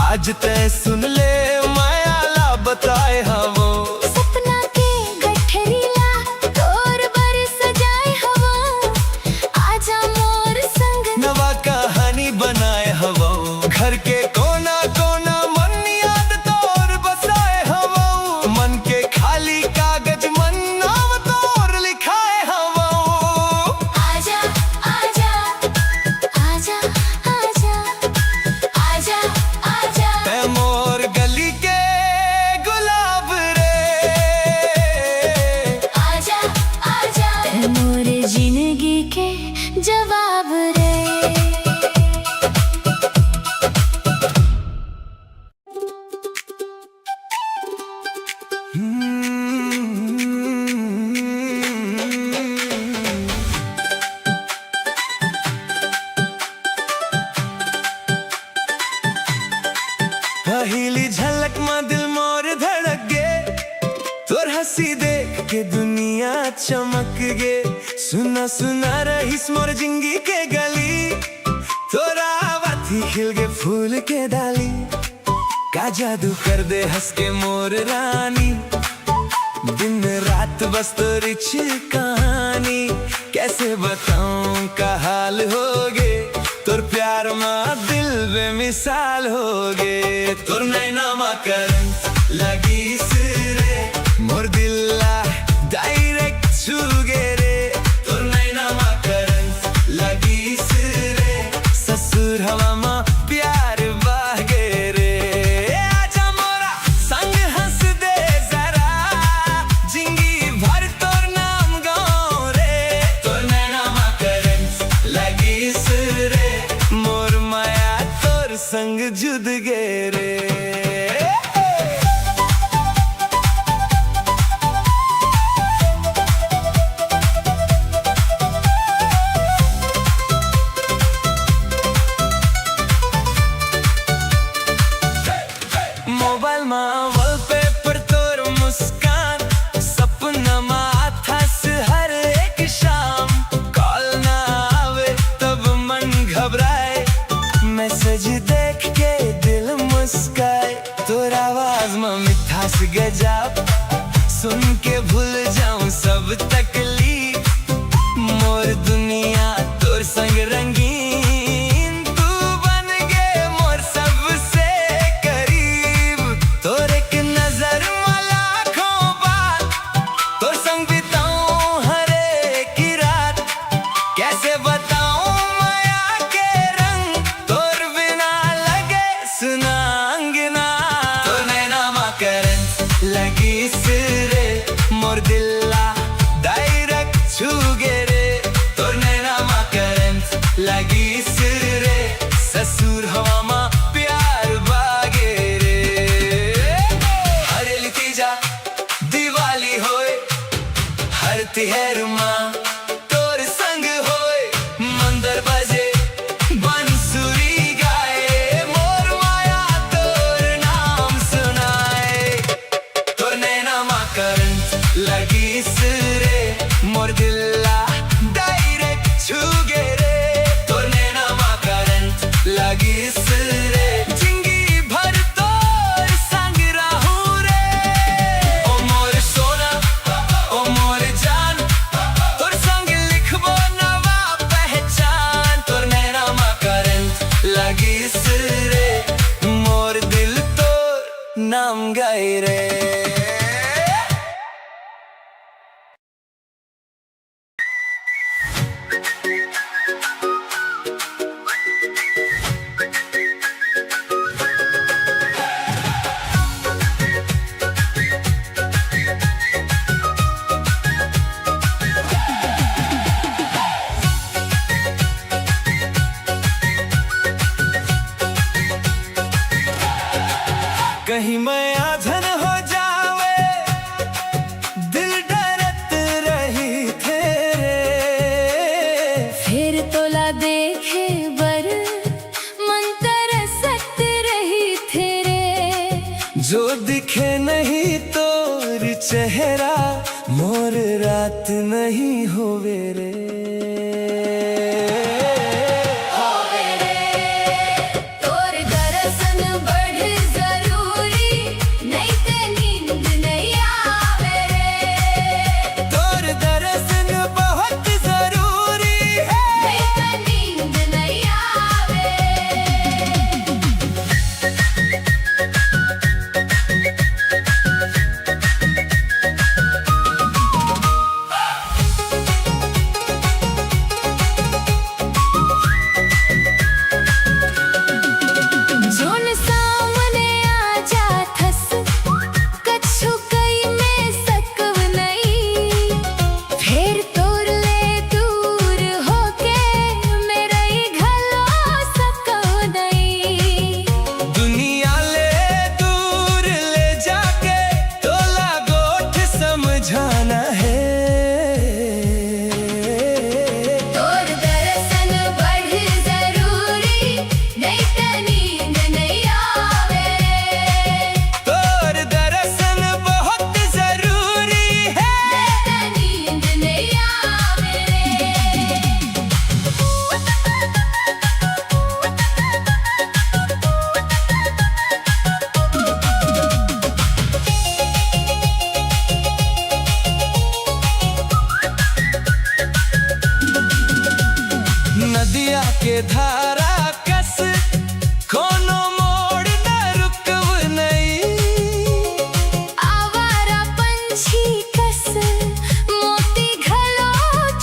Speaker 4: आज तय सुन ले माया ला बताए हवो।
Speaker 2: सपना के गठरी ला तोर बर सजाए हवा, आजा मोर संग
Speaker 4: नवा कहानी बनाए हवो, घर के कोना कोना मन याद तोर बसाए हवो। मन के खाली कागज मन नाम तोर लिखाए हवो।
Speaker 2: आजा आजा आजा आजा आजा आजा
Speaker 4: ते मोर गली के गुलाब रे,
Speaker 2: आजा आजा ते मोर जिंदगी के जवाब रे।
Speaker 4: पहली झलक में दिल मोर धड़क गे, तोर हंसी देख के दुनिया चमक गे। सुना सुना रहीस मोर जिंदगी के गली, तोरा बाती खिल गे फूल के डाली। का जादू कर दे हंस के मोर रानी, दिन रात बस तोरी कहानी। कैसे बताऊं का हाल होगे, तोर प्यार में दिल बेमिसाल होगे। तोर नैना मा करंट लगी रे, मोर दिल डायरेक्ट छूगे रे। तोर नैना मा करंट लगी रे, ससुर हवा मा प्यार बागे रे। आजा मोरा संग हंस दे जरा, जिंदगी भर तोर नाम गाऊं रे। तोर नैना मा करंट लगी रे, मोर माया तोर संग जुद गे रे।
Speaker 1: नामा तोर संग होए मंदर बजे बंसुरी गाए मोर माया तोर नाम सुनाए तोर नैनमा करंट लगी सरे मोर दिला डायरेक्ट छू गे रे तोर नैनमा करंट लगी सरे जिंदगी भर तोर संग रहूं रे ओ मोर सोना ओ मोर जान तोर संग लिखबो नवा पहचान तोर नैनमा करंट लगी सरे मोर दिल तोर नाम गाए रे कहीं मैं आधन हो जावे दिल डरत रही तेरे
Speaker 2: फिर तोला देखे बर मन तरसत रही तेरे
Speaker 1: जो दिखे नहीं तोर चेहरा मोर रात नहीं होवे रे
Speaker 2: तोर दर्शन बढ़ जरूरी नहीं ते नींद नहीं आवे रे
Speaker 1: तोर दर्शन बहुत जरूरी है
Speaker 2: नहीं ते नींद नहीं आवे जोन सामने आ जाथस कछु कई में सकव नहीं फिर तोर ले दूर होके मेरा ही घलो सकव नहीं
Speaker 1: दुनिया ले दूर ले जाके तोला गोठ समझाना है
Speaker 2: तोर दर्शन बढ़ जरूरी नहीं ते नींद नहीं आवे
Speaker 1: तोर दर्शन बहुत जरूरी है
Speaker 2: नहीं ते नींद नहीं आवे
Speaker 1: नदिया के धारा कस कोनो मोड़ न रुकव नहीं
Speaker 2: आवारा पंछी कस मोती घलो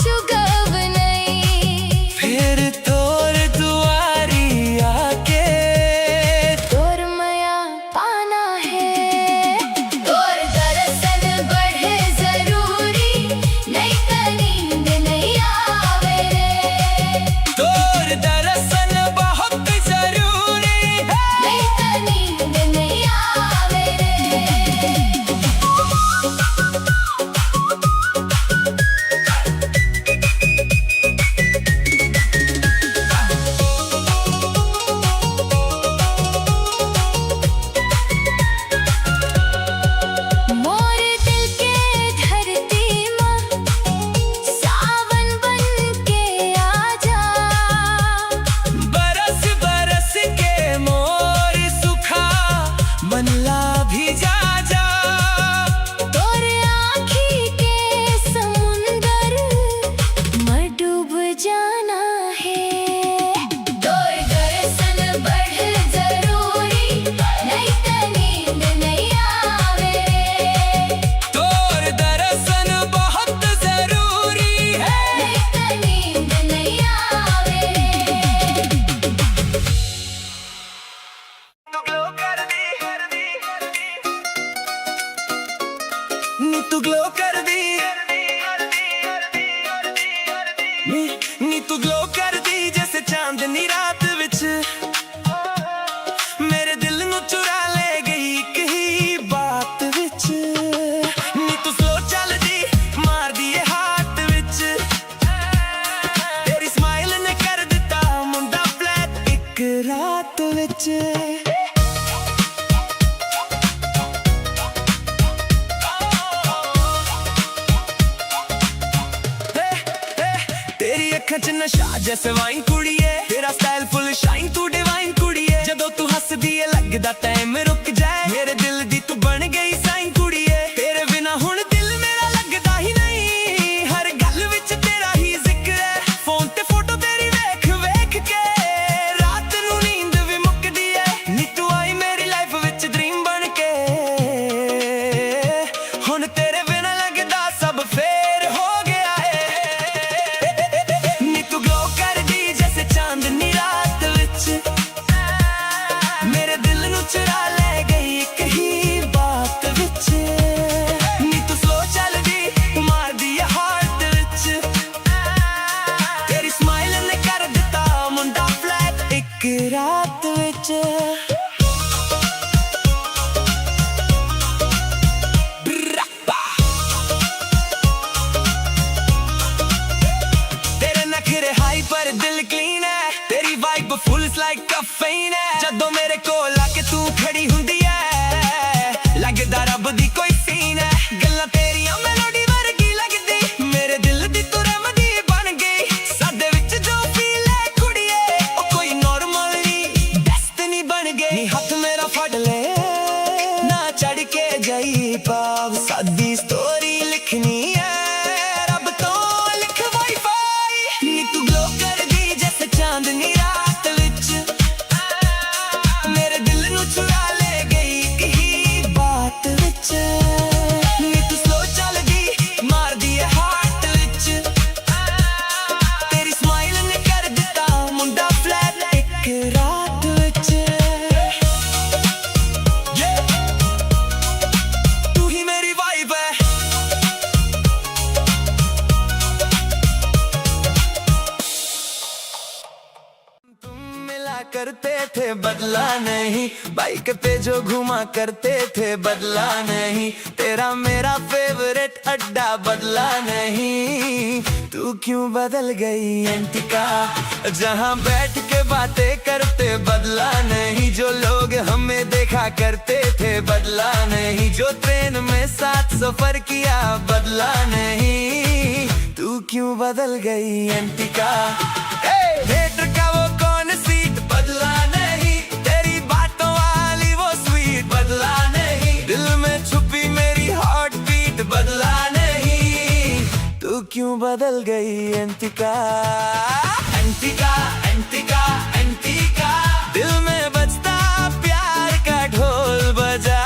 Speaker 2: चुगव नहीं
Speaker 1: फिर तोर दुआरी आके
Speaker 2: तोर माया पाना है तोर दर्शन बढ़े जरूरी नहीं ते नींद नहीं आवे
Speaker 1: तोर दर्शन बहुत जरूरी है
Speaker 2: नहीं ते नींद नहीं आवे मोर दिल के धरती मां सावन बन के आजा
Speaker 1: बरस बरस के मोर सुखा बनला भी जा जा
Speaker 2: तोर आँखी के समुंदर में डूब जाना है तोर दर्शन बढ़ जरूरी नहीं ते नींद नहीं आवे
Speaker 1: तोर दर्शन बहुत जरूरी है
Speaker 2: नहीं ते नींद नहीं आवे
Speaker 1: तू ग्लो कर दी नी तू ग्लो कर दी जैसे चांदनी रात विच मेरे दिल नू चुरा ले गई कही बात विच नी तू स्लो चल दी मार दिए हाथ विच तेरी अखां च नशा जैसे वाइन कुड़िए, तेरा स्टाइल फुल शाइन तू डिवाइन कुड़िए। जदों तू हसदी है लगदा टाइम रुक जाए, मेरे दिल दी तू बन गई साइन कुड़िए। तेरे बिना हुण दिल मेरा लगदा ही नहीं, हर गल विच तेरा ही जिक्र है। फोन ते फोटो तेरी वेख वेख के रात नू नींद भी मुकदी है। नी तू आई मेरी लाइफ विच ड्रीम बन के, हुण तेरे बिना लगदा सब फेर हो गया है। नी तू ग्लो करदी जैसे चांदनी रात विच, मेरे दिल नू चुरा ले गई एक ही बात विच। नी तू स्लो चलदी मार दी है हार्ट विच, तेरी स्माइल ने कर दिता मुंडा फ्लैट एक रात विच। तेरे नखरे हाई पर दिल क्लीन है, तेरी वाइब फुल लाइक कैफीन है। जदों मेरे कोल आके तू खड़ी हुंदी है, लगदा रब दी कोई सीन है। गल्लां तेरियां मेलोडी वर्गी लगदी, मेरे दिल दी तू रमदी बन गई। साडे विच जो फील है कुड़िए, ओ कोई नॉर्मल नहीं डेस्टिनी बन गई। नी हाथ मेरा फड़ ले ना चढ़ के जाई पाव, सादी स्टोरी लिखनी है रब तो लिख वाईफाई। नी तू ग्लो करदी जैसे चांदनी रात विच, मेरे दिल नू चुरा ले गई एक ही बात विच। नी तू स्लो चलदी मार दी है हार्ट विच, तेरी स्माइल ने कर दिता मुंडा फ्लैट एक रात विच। तू ही मेरी वाइब है, तुम मिला करते थे बदला नहीं, बाइक पे जो घुमा करते थे बदला नहीं। तेरा मेरा फेवरेट अड्डा बदला नहीं, तू क्यों बदल गई एंटिका। जहाँ बैठ के बातें करते बदला नहीं, जो लोग हमें देखा करते थे बदला नहीं। जो ट्रेन में साथ सफर किया बदला नहीं, तू क्यों बदल गई एंटिका। थिएटर का वो कौन सीट बदला नहीं, तेरी बातों वाली वो स्वीट बदला नहीं। दिल में छुपी मेरी हार्ट बीट बदला नहीं, तू क्यों बदल गई एंटिका। एंटिका एंटिका एंटिका, दिल में बजता प्यार का ढोल बजा।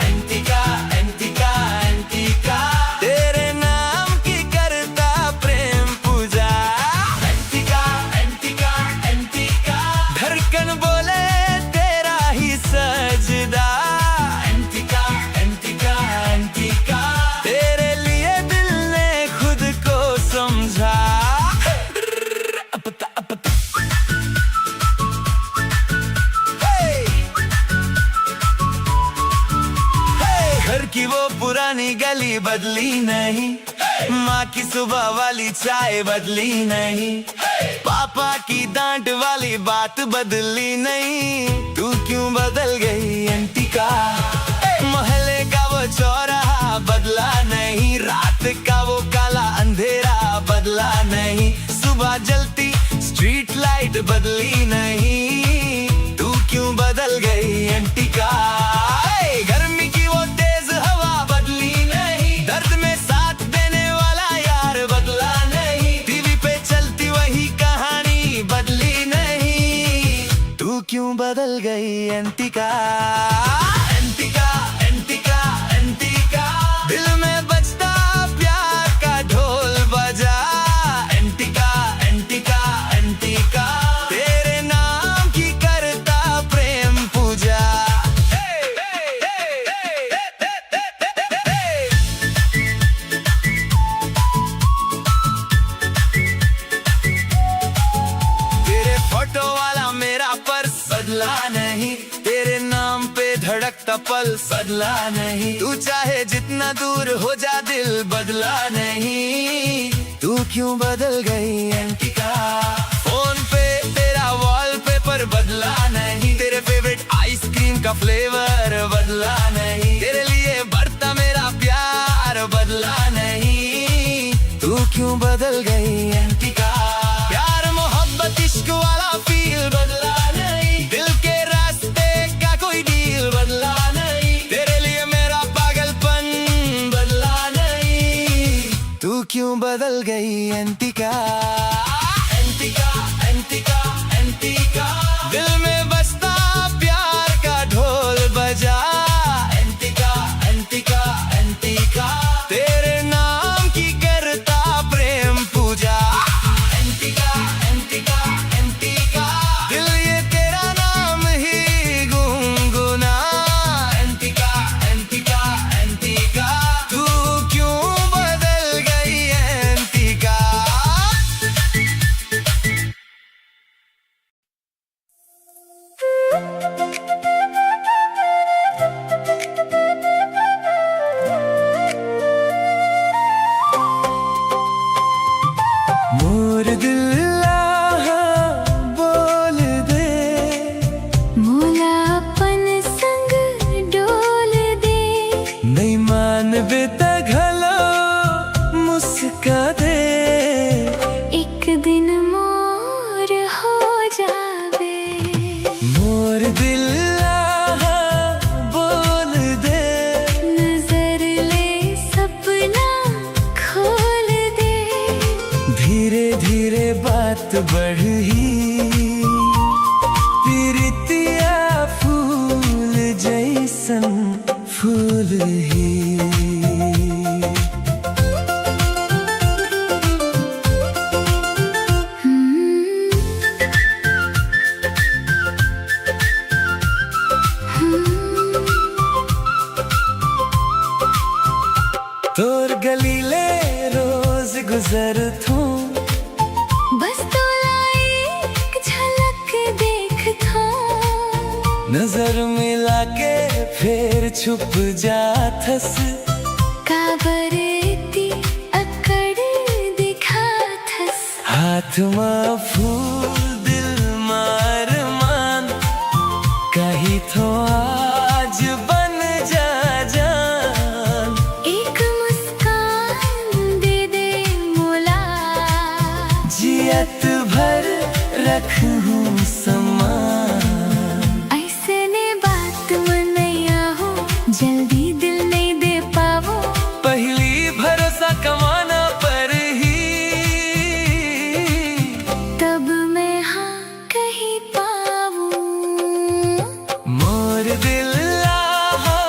Speaker 1: एंटिका एंटिका एंटिका, तेरे नाम की करता प्रेम पूजा। एंटिका एंटिका एंटिका, धड़कन बोले तेरा ही सजदा। एंटिका एंटिका एंटिका, तेरे लिए दिल ने खुद को समझा। घर की वो पुरानी गली बदली नहीं, माँ की सुबह वाली चाय बदली नहीं, पापा की डांट वाली बात बदली नहीं, तू क्यों बदल गई एंटिका। मोहल्ले का वो चौराहा बदला नहीं, रात का वो काला अंधेरा बदला नहीं, सुबह जलती स्ट्रीट लाइट बदली नहीं, तू क्यों बदल गई एंटिका। गर्मी की वो तेज हवा बदली नहीं, दर्द में साथ देने वाला यार बदला नहीं, टीवी पे चलती वही कहानी बदली नहीं, तू क्यों बदल गई एंटिका। एंटिका एंटिका एंटिका, दिल में बजता प्यार का ढोल बजा। एंटिका एंटिका एंटिका, तेरे नाम की करता प्रेम पूजा। तेरे फोटो वाला मेरा पर्स बदला नहीं, तेरे नाम पे धड़कता पल्स बदला नहीं, तू चाहे जितना दूर हो जा दिल बदला नहीं, तू क्यों बदल गई एंटिका। फोन पे तेरा वॉलपेपर बदला नहीं, तेरे फेवरेट आइसक्रीम का फ्लेवर बदला नहीं, तेरे लिए बढ़ता मेरा प्यार बदला नहीं, तू क्यों बदल गई एंटिका।
Speaker 4: क्यों बदल गई एंटिका?
Speaker 3: एंटिका एंटिका एंटिका
Speaker 4: दिल में बजता प्यार का ढोल बजा।
Speaker 3: एंटिका एंटिका एंटिका
Speaker 4: तेरे नाम की करता प्रेम पूजा।
Speaker 3: एंटिका एंटिका एंटिका
Speaker 4: दिल ये तेरा नाम ही गुनगुना।
Speaker 3: एंटिका एंटिका एंटिका
Speaker 4: तू क्यों बदल गई एंटिका? मोर दिल आहा बोल दे,
Speaker 2: मोलापन संग डोल दे।
Speaker 4: नहीं मान बेता घलो मुस्का दे।
Speaker 2: एक दिन मोर हो जावे।
Speaker 4: मोर दिल आहा बोल दे,
Speaker 2: नजर ले सपना खोल दे।
Speaker 4: धीरे धीरे बात बढ़ी, प्रीतिया फूल जैसन फूल ही। तोर गलीले रोज गुजर थू,
Speaker 2: बस तोला एक झलक देख था।
Speaker 4: नजर मिला के फिर छुप जाथस।
Speaker 2: काबरेती अकड़ दिखा थस।
Speaker 4: हाथ में फूल दिल मार मान, कहीं तो आज बन जा जान।
Speaker 2: एक मुस्कान दे दे मोला।
Speaker 4: जियत भर रखूं समान।
Speaker 2: ऐसे ने बात मनैया हो, जल्दी दिल नहीं दे पावो।
Speaker 4: पहली भरोसा कमाना पर ही,
Speaker 2: तब मैं हाँ कहीं पाऊं।
Speaker 4: मोर दिल आहा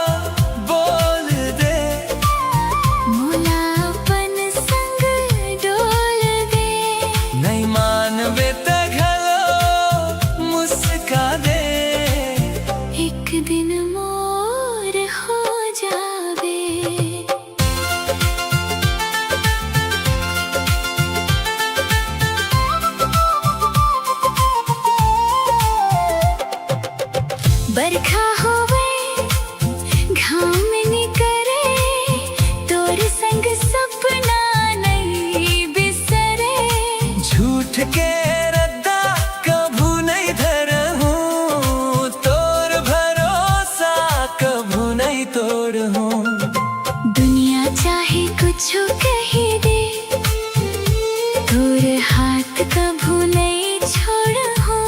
Speaker 4: बोल दे,
Speaker 2: मोलापन संग डोल दे।
Speaker 4: नहीं मान बेता घलो मुस्का दे।
Speaker 2: एक दिन मोर हो जावे। बरखा होवे घाम निकरे, तोर संग सपना नहीं बिसरे।
Speaker 4: झूठ के रद्दा कभू नहीं धरहूं, तोर भरोसा कभू नहीं तोड़हूं।
Speaker 2: दुनिया चाहे कुछ कही दे, तोर हाथ कभू नहीं छोड़ूं।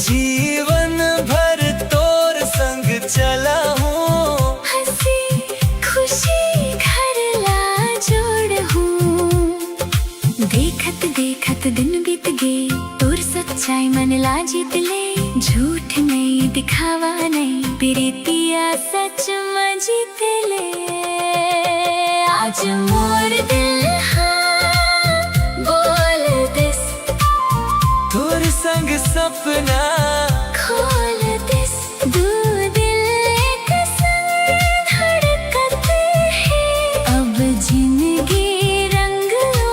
Speaker 4: जीवन भर तोर संग चला हूँ।
Speaker 2: हंसी खुशी घर ला जोड़ूं। देखत देखत दिन बीत गए, तोर सच्चाई मन ला जीत ले। झूठ नहीं दिखावा नहीं, प्रीतिया सच में जीत ले। आज मोर दिल हाँ बोल दिस,
Speaker 4: तोर संग सपना
Speaker 2: खोल दिस। दो दिल एक संग धड़कत है, अब जिंदगी रंग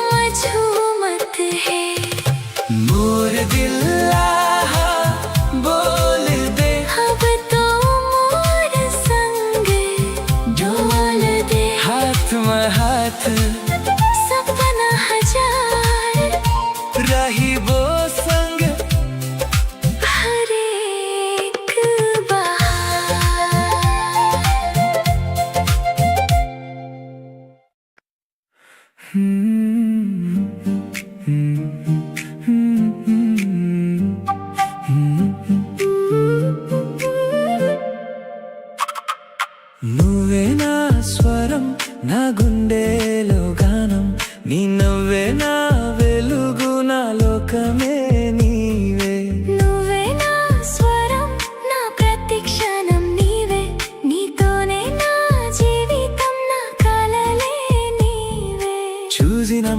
Speaker 2: मझूमत है।
Speaker 4: मोर दिल आहा बोल दे,
Speaker 2: अब तो मोर संग डोल दे।
Speaker 4: हाथ में हाथ
Speaker 2: सपना हजार
Speaker 4: रही वो संग
Speaker 2: हर एक बहार।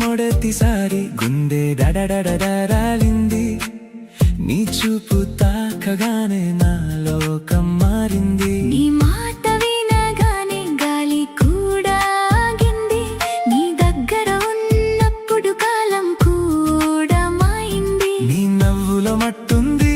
Speaker 4: మొదటిసారి గుండె డడడడడరాలింది నీ చూపు తాకగానే నా లోకం మారింది
Speaker 2: నీ మాట వినగానే గాలి కూడా ఆగింది నీ దగ్గర ఉన్నప్పుడు కాలం కూడా మాయింది
Speaker 4: నీ నవ్వులో మట్టుంది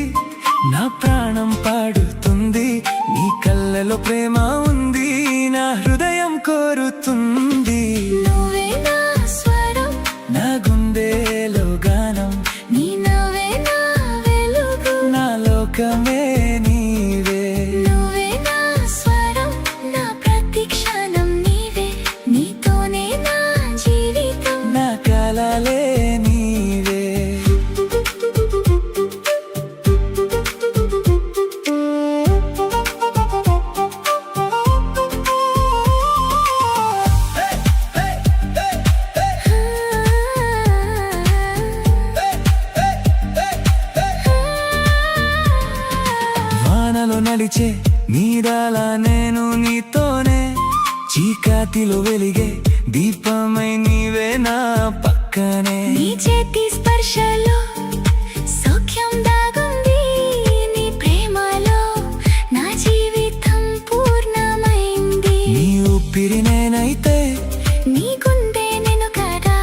Speaker 4: నా ప్రాణం పాడుతుంది నీ కళ్ళలో ప్రేమ ఉంది నా హృదయం కోరుతుంది
Speaker 2: నువ్వే నా స్వరం
Speaker 4: నా గుండెలో గానం
Speaker 2: నీ నవ్వే నా వెలుగు
Speaker 4: నా లోకమే నీవే
Speaker 2: నువ్వే నా స్వరం నా ప్రతి క్షణం నీవే నీతోనే నా జీవితం
Speaker 4: నా కలలే నీవే వానలో నడిచే నీడలా నేను నీతోనే చీకటిలో వెలిగే దీపమై నీవే నా పక్కనే
Speaker 2: నీ చేతి స్పర్శలో సౌఖ్యం దాగుంది నీ ప్రేమలో నా జీవితం పూర్ణమైంది
Speaker 4: నీ ఊపిరి నేనైతే
Speaker 2: నీ గుండె నేను కదా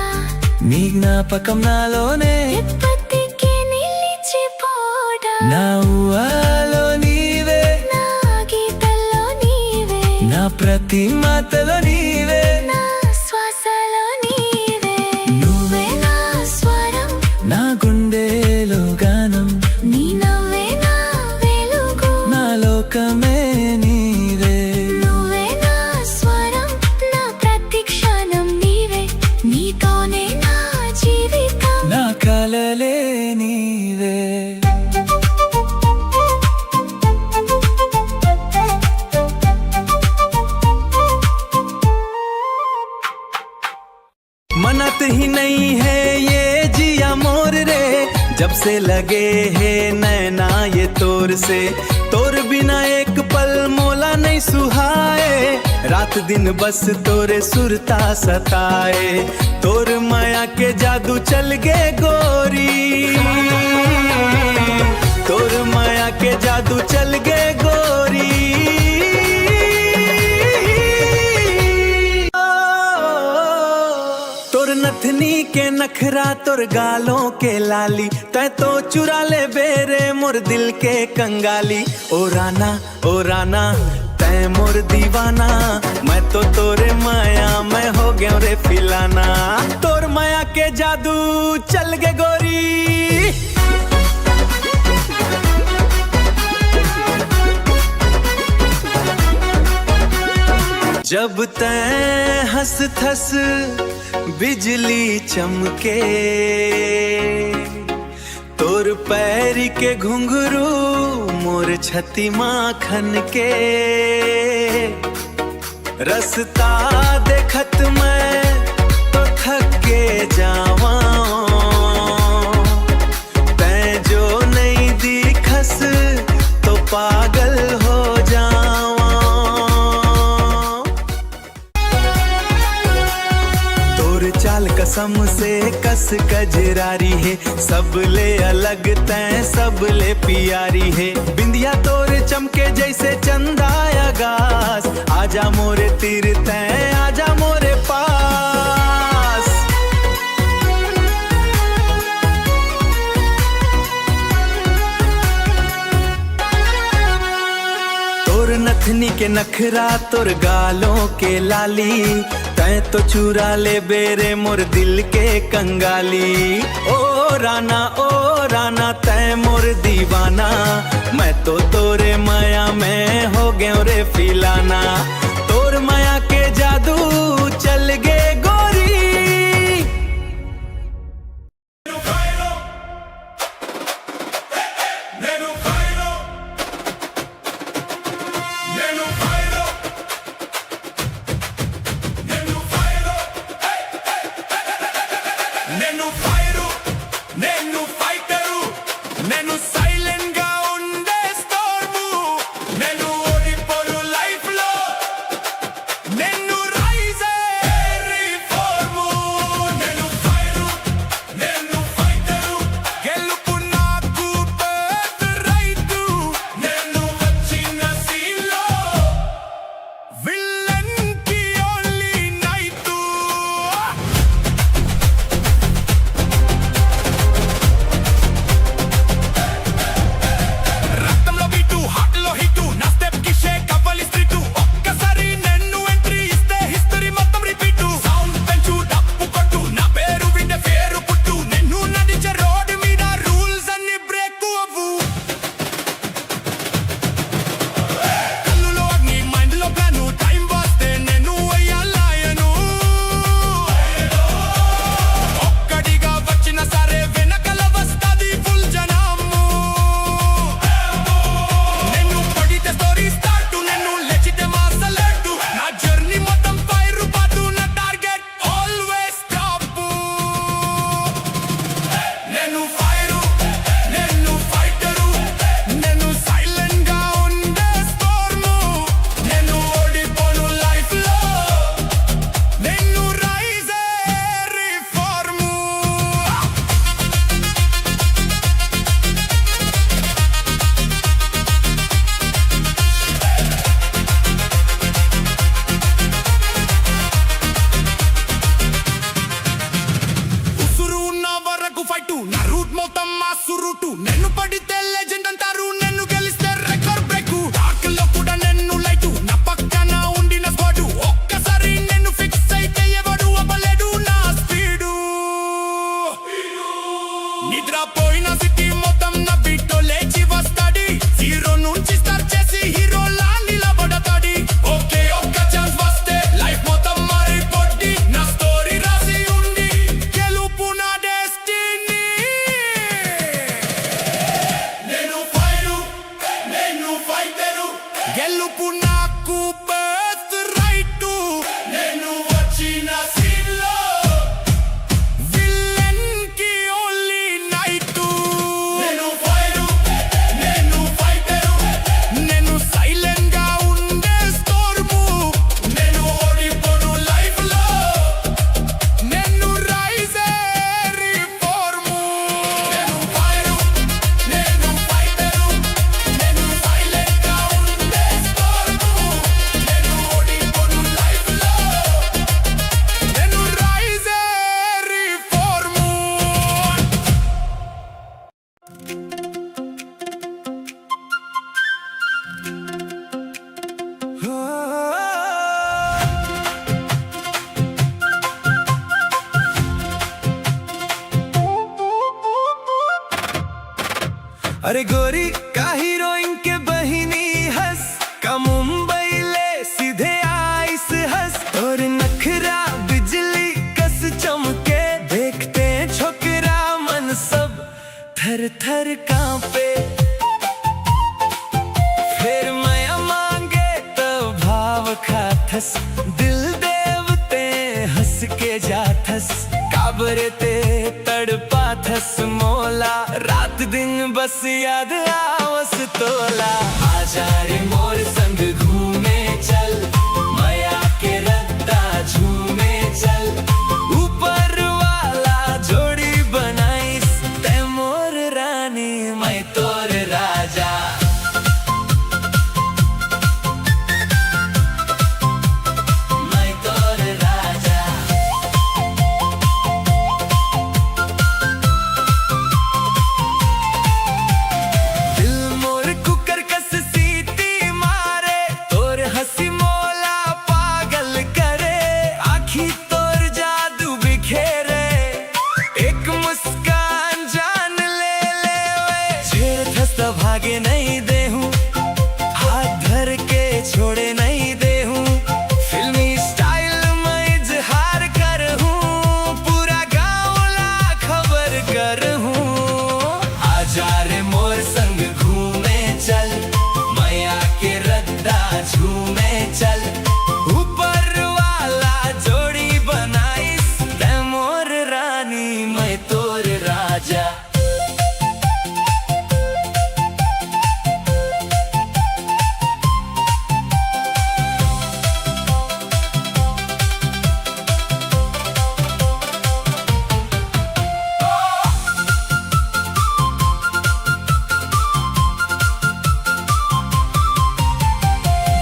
Speaker 4: నీ జ్ఞాపకం నాలోనే
Speaker 2: ఎప్పటికీ నిలిచిపోడా
Speaker 4: నా ఊహలో నీవే
Speaker 2: నా గీతల్లో నీవే
Speaker 4: నా ప్రతి మాటలో నీవే
Speaker 2: నా శ్వాసలో నీవే నువ్వే నా స్వరం
Speaker 4: నా గుండెలో గానం
Speaker 2: నీ నవ్వే నా వెలుగు
Speaker 4: నా లోకమే నీవే
Speaker 2: నువ్వే నా స్వరం నా ప్రతి క్షణం నీవే నీతోనే నా జీవితం
Speaker 4: నా కలలే నీవే
Speaker 1: मनत ही नहीं है ये जिया मोर रे जब से लगे है नैना ये तोर से तोर बिना एक पल मोला नहीं सुहाए रात दिन बस तोरे सुरता सताए तोर माया के जादू चल गे गोरी तोर माया के जादू चल गे गोरी तोर नथनी के नखरा तोर गालों के लाली तै तो चुरा ले बेरे मोर दिल के कंगाली ओ राना तै मोर दीवाना मैं तो तोरे माया मैं हो गया रे फिलाना तोर माया के जादू चल गे गोरी जब तैं हंस थस बिजली चमके तोर पैर के घुंघरू मोर छती माखन के रस्ता देखत मैं तो थक के जावा तैं जो नहीं दिखस तो पागल हो जावा तोर चाल कसम से कस कजरारी है सब ले अलग तैं सब ले पियारी है बिंदिया तोर चमके जैसे चंदा आगास आजा मोरे तीर तैं आजा मोरे पास तोर नथनी के नखरा तोर गालों के लाली तैं तो चुरा ले बेरे मोर दिल के कंगाली ओ राना तैं मोर दीवाना मैं तो तोरे माया में हो गया रे फिलाना तोर माया के जादू चल गे गोरी
Speaker 3: నేను ఫైరు నేను ఫైటరు నేను సైలెంట్ గా ఉండే స్టార్ము నేను ఓడిపోరు లైఫ్ లో నేను రైజ్ రిఫార్ము నేను సురుటు నిన్ను పడితే లెజెండ్ అంటారు నిన్ను గెలిస్తే రికార్డ్ బ్రేక్ డార్క్ లో కూడా నిన్ను లైట్ నా పక్కన ఉండిన స్క్వాడ్ ఒక్కసారి నిన్ను ఫిక్స్ అయితే ఎవడు అవ్వలేడు నా స్పీడు నిద్రపోయిన సిటీ మొత్తం నా బీట్తో లేచి వస్తాడి జీరో నుంచి స్టార్ట్ చేసి హీరోలా నిలబడతాడి ఓకే ఒక్క ఛాన్స్ వస్తే లైఫ్ మొత్తం మారిపోద్ది నా స్టోరీ రాసి ఉంది గెలుపు నా డెస్టినీ నేను ఫైటరు గెలుపు నాకు బెస్ట్ రైట్ నేను వచ్చిన సీన్ లో విలన్ కి ఓన్లీ నైట్ నేను ఫైటరు నేను సైలెంట్ గా ఉండే స్టోర్ము నేను ఓడిపోను లైఫ్ లో నేను రైజే రిఫార్ము నేను ఫైటరు నేను సైలెంట్ గా ఉండే స్టోర్ము నేను ఓడిపోను లైఫ్ లో నేను రైజే రిఫార్ము
Speaker 1: अरे गोरी का हीरोइन के बहिनी हंस का मुंबई ले सीधे आइस हंस और नखरा बिजली कस चमके देखते छोकरा मन सब थर थर कांपे फिर माया मांगे तो भाव खाथस दिल देवते हंस के जाथस काबरे ते तड़पाथस मोला रात दिन बस याद आवस तोला आजा रे मोर संग घूमे चल माया के रद्दा झूमे चल ऊपर वाला जोड़ी बनाइस ते मोर रानी मैं तोर राजा मैं तोर राजा दिल मोर कुकर कस सीटी मारे तोर हंसी मोला पागल करे आखी तोर जादू बिखेरे एक मुस्कान जान ले वे छेड़ थस तो भागे नहीं दे हूँ हाथ धर के छोड़े नहीं दे हूँ फिल्मी स्टाइल में इजहार कर हूँ पूरा गाँव ला खबर कर हूँ आजा रे मोर संग घूमे चल माया के रद्दा झूमे चल ऊपर वाला जोड़ी बनाइस ते मोर रानी मैं तोर राजा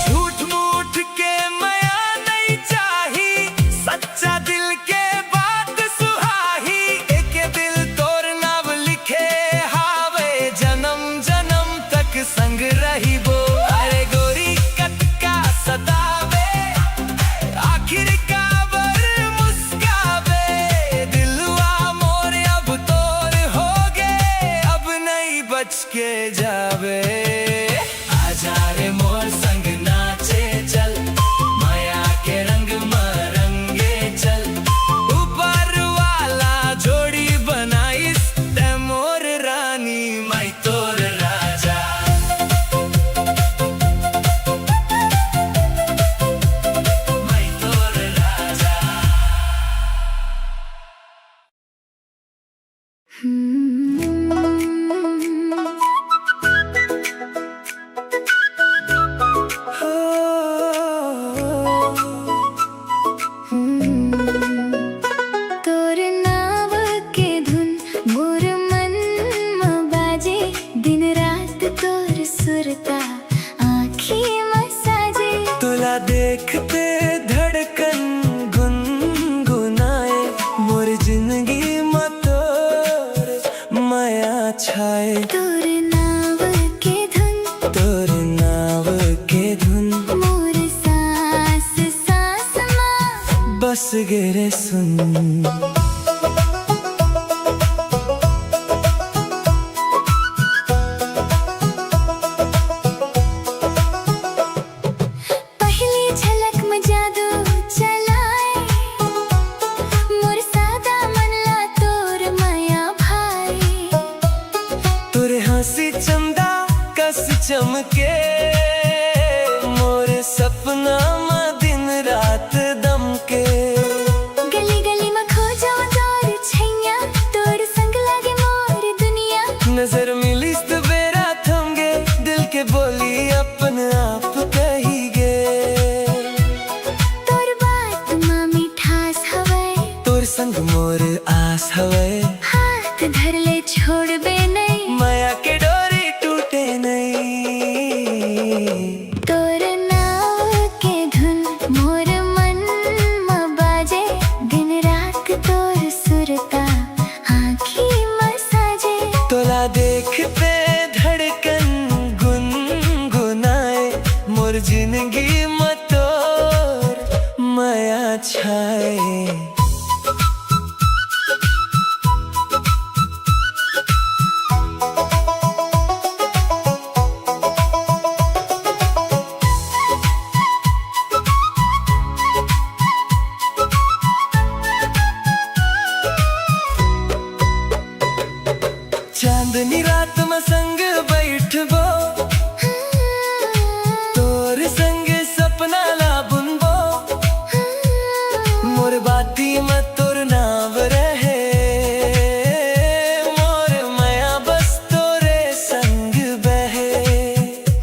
Speaker 1: झूठ मूठ के माया नहीं चाही सच्चा दिल के बात सुहाही एक दिल तोर नाम लिखे हावे जन्म जन्म तक संग रही बो अरे गोरी कटका सतावे आखिर काबर मुस्कावे दिलवा मोर अब तोर हो गए अब नहीं बच के जावे आजा रे मोर संग नाचे चल माया के रंग मरंगे चल ऊपर वाला जोड़ी बनाइस ते मोर रानी मैं तोर राजा मैं तोर राजा
Speaker 2: तोर नाव के धुन मोर मन में बाजे दिन रात तोर सुरता आँखी में साजे
Speaker 1: तुला देखते धड़कन गुनगुनाए मोर जिंदगी में तोर छाए
Speaker 2: तोर नाव के धुन,
Speaker 1: तोर नाव के धुन
Speaker 2: मोर सांस सांस मां
Speaker 1: बस गिरे सुन।
Speaker 2: पहली झलक में जादू चलाए, मोर सादा मनला तोर माया भाई।
Speaker 1: तोरे हंसी चंदा कस चमके, मोर सपना में दिन रात दमके।
Speaker 2: गली गली में खो जाऊं तोर छैया, तोर संग लागे मोर दुनिया।
Speaker 1: नजर मिली तो बेरा थम गे, दिल के बोली अपन आप कही गे।
Speaker 2: तोर बात मां मिठास हवे,
Speaker 1: तोर संग मोर आस हवे।
Speaker 2: हाथ धर ले छोड़ बे नहीं,
Speaker 1: माया के डोरी टूटे नहीं।
Speaker 2: तोर नाव के धुन मोर मन में बाजे। दिन रात तोर सुरता आँखी में साजे।
Speaker 1: तोला देखते धड़कन गुनगुनाए, मोर जिंदगी में तोर माया छाए। चांदनी रात में संग बैठबो, तोर संग सपना ला बुनबो। मोर बाती में तोर नाव रहे, मोर माया बस तोरे संग बहे।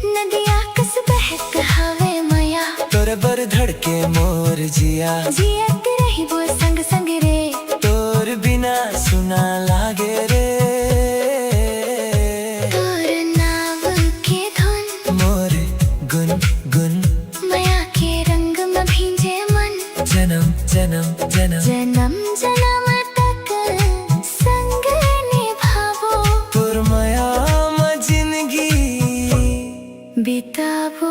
Speaker 2: नदिया कस बहक हवे माया,
Speaker 1: तोरे बर धड़के मोर जिया।
Speaker 2: जियत रही वो संग संग रे।
Speaker 1: तोर बिना सुना लागे रे।
Speaker 2: तोर नाव के धुन
Speaker 1: मोर गुन गुन
Speaker 2: माया के रंग में भींजे मन।
Speaker 1: जन्म जन्म जन्म
Speaker 2: जन्म जन्म तक संग निभावो,
Speaker 1: तोर माया में जिंदगी
Speaker 2: बितावो।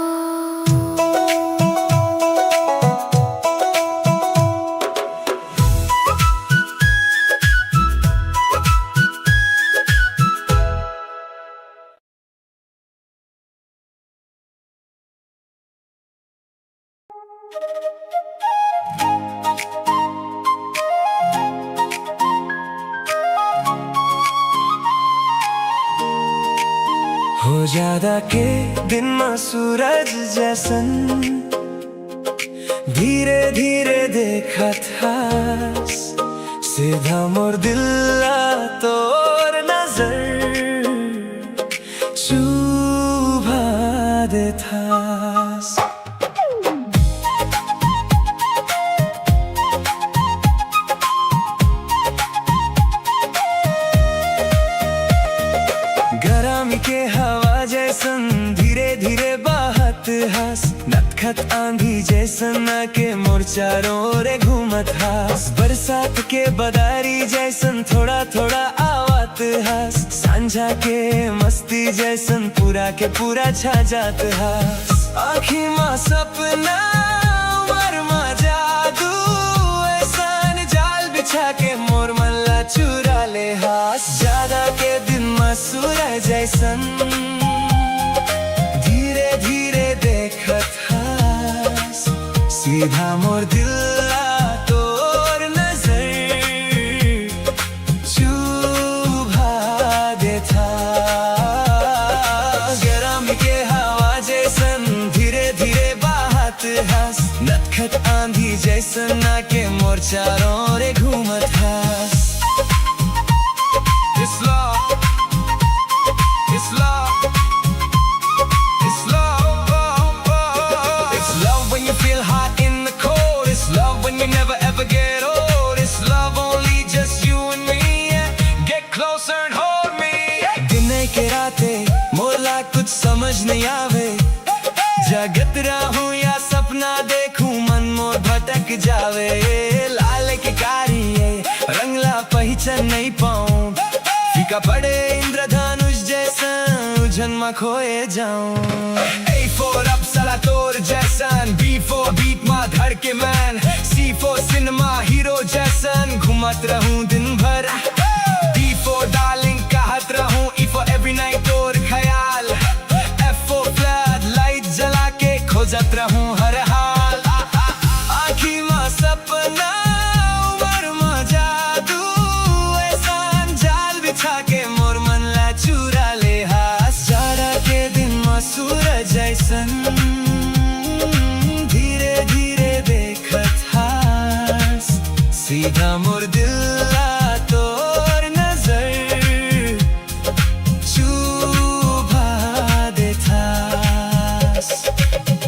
Speaker 1: हो ज्यादा के दिन में सूरज जैसन, धीरे धीरे देखा था सीधा मोर दिल तोर नजर चुभा दे था। गरमी के हवा जैसन धीरे धीरे बहत हस, नटखट आंधी जैसन के मोर चारों ओरे घूमत हस। बरसात के बदारी जैसन थोड़ा थोड़ा आवत हस, सांझा के मस्ती जैसन पूरा के पूरा छा जात हस। आँखी माँ सपना उमर माँ जादू, ऐसन जाल बिछा के मोर मल्ला चुरा ले हास। ज्यादा के दिन में सूरज जैसन धीरे धीरे देखत हास, सीधा मोर दिल तोर नजर चुभा दे था। गरम के हवा जैसन धीरे धीरे बहत हस, नटखट आंधी जैसन के मोर चारों ओरे घूमत हस। It's love, it's love, it's love, it's love when you feel hot in the cold. It's love when you never ever get old. It's love only just you and me, yeah. Get closer and hold me, yeah. दिन के राते मोला कुछ समझ नहीं आवे, जगत रहूं या सपना देखूं मन मोर भटक जावे। लाल की कारी रंगला पहचान नहीं पाऊं, फीका पड़े इंद्रधनुष
Speaker 4: खोए जाऊं। A for अप्सरा तोर जैसन, B for बीट माँ धड़ के man, C for cinema hero जैसन घुमत रहूं दिन भर। D for डार्लिंग कहत रहूं, E for every night तोर ख्याल, F for फ्लड लाइट जला के खोजत रहूं हर हाल। आँखी माँ सपना उमर माँ जादू, ऐसान जाल बिछा के मोर मन ला चुरा ले हास। जाड़ा के दिन माँ सूरज जैसन धीरे धीरे देखत हास, सीधा मोर दिल ला तोर नजर चुभा देथास।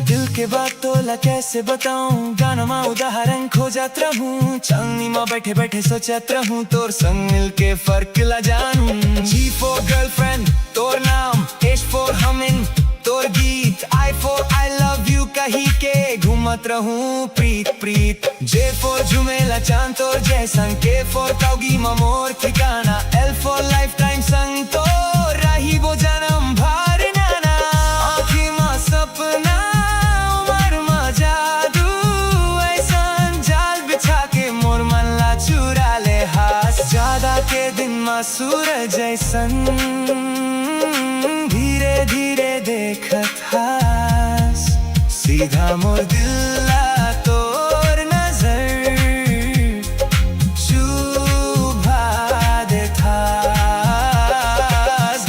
Speaker 4: दिल के बात तोला कैसे बताऊं, गाना माँ उदाहरण खोजत रहूं, चांदनी माँ बैठे बैठे सोचत रहूं, तोर संग मिलके फर्क ला जानूं। G for गर्लफ्रेंड तोर नाम, H for हमिन तोर गीत, I for I love you कही के घूमत रहूं प्रीत प्रीत। J for झुमेला चांद तोर जैसन, K for काउगी माँ मोर ठिकाना, L for लाइफ टाइम संग तो रही वो जन्म भर नाना। आँखी माँ सपना उमर माँ जादू, ऐसान जाल बिछा के मोर मन ला चुरा ले हास। ज्यादा के दिन माँ सूरज जैसन धीरे धीरे देखत हास, सीधा मोर दिल ला तोर नजर चुभा देथास।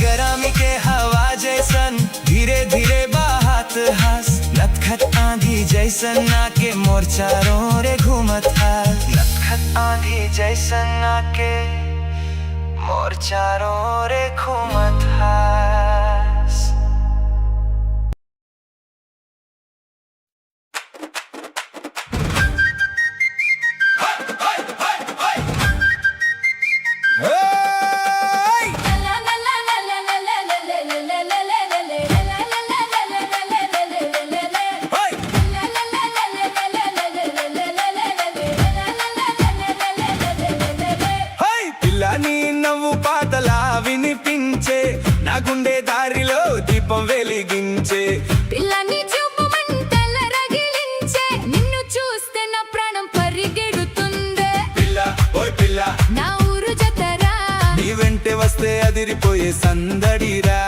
Speaker 4: गरमी के हवा जैसन धीरे धीरे बहत हास, नटखट आंधी जैसन आके मोर चारों रे घूमत हास। नटखट आंधी जैसन आके मोर चारों रे घूमत हास।
Speaker 1: పిల్లని నవ్వు పాతలా వినిపించే, నా గుండె దారిలో దీపం వెలిగించే,
Speaker 2: పిల్లని చూపు మంటల రగిలించే, నిన్ను చూస్తే నా ప్రాణం పరిగెడుతుందే।
Speaker 1: పిల్ల ఓయ్ పిల్ల
Speaker 2: నా ఊరు జతరా,
Speaker 1: నీ వెంటే వస్తే అదిరిపోయే సందడిరా।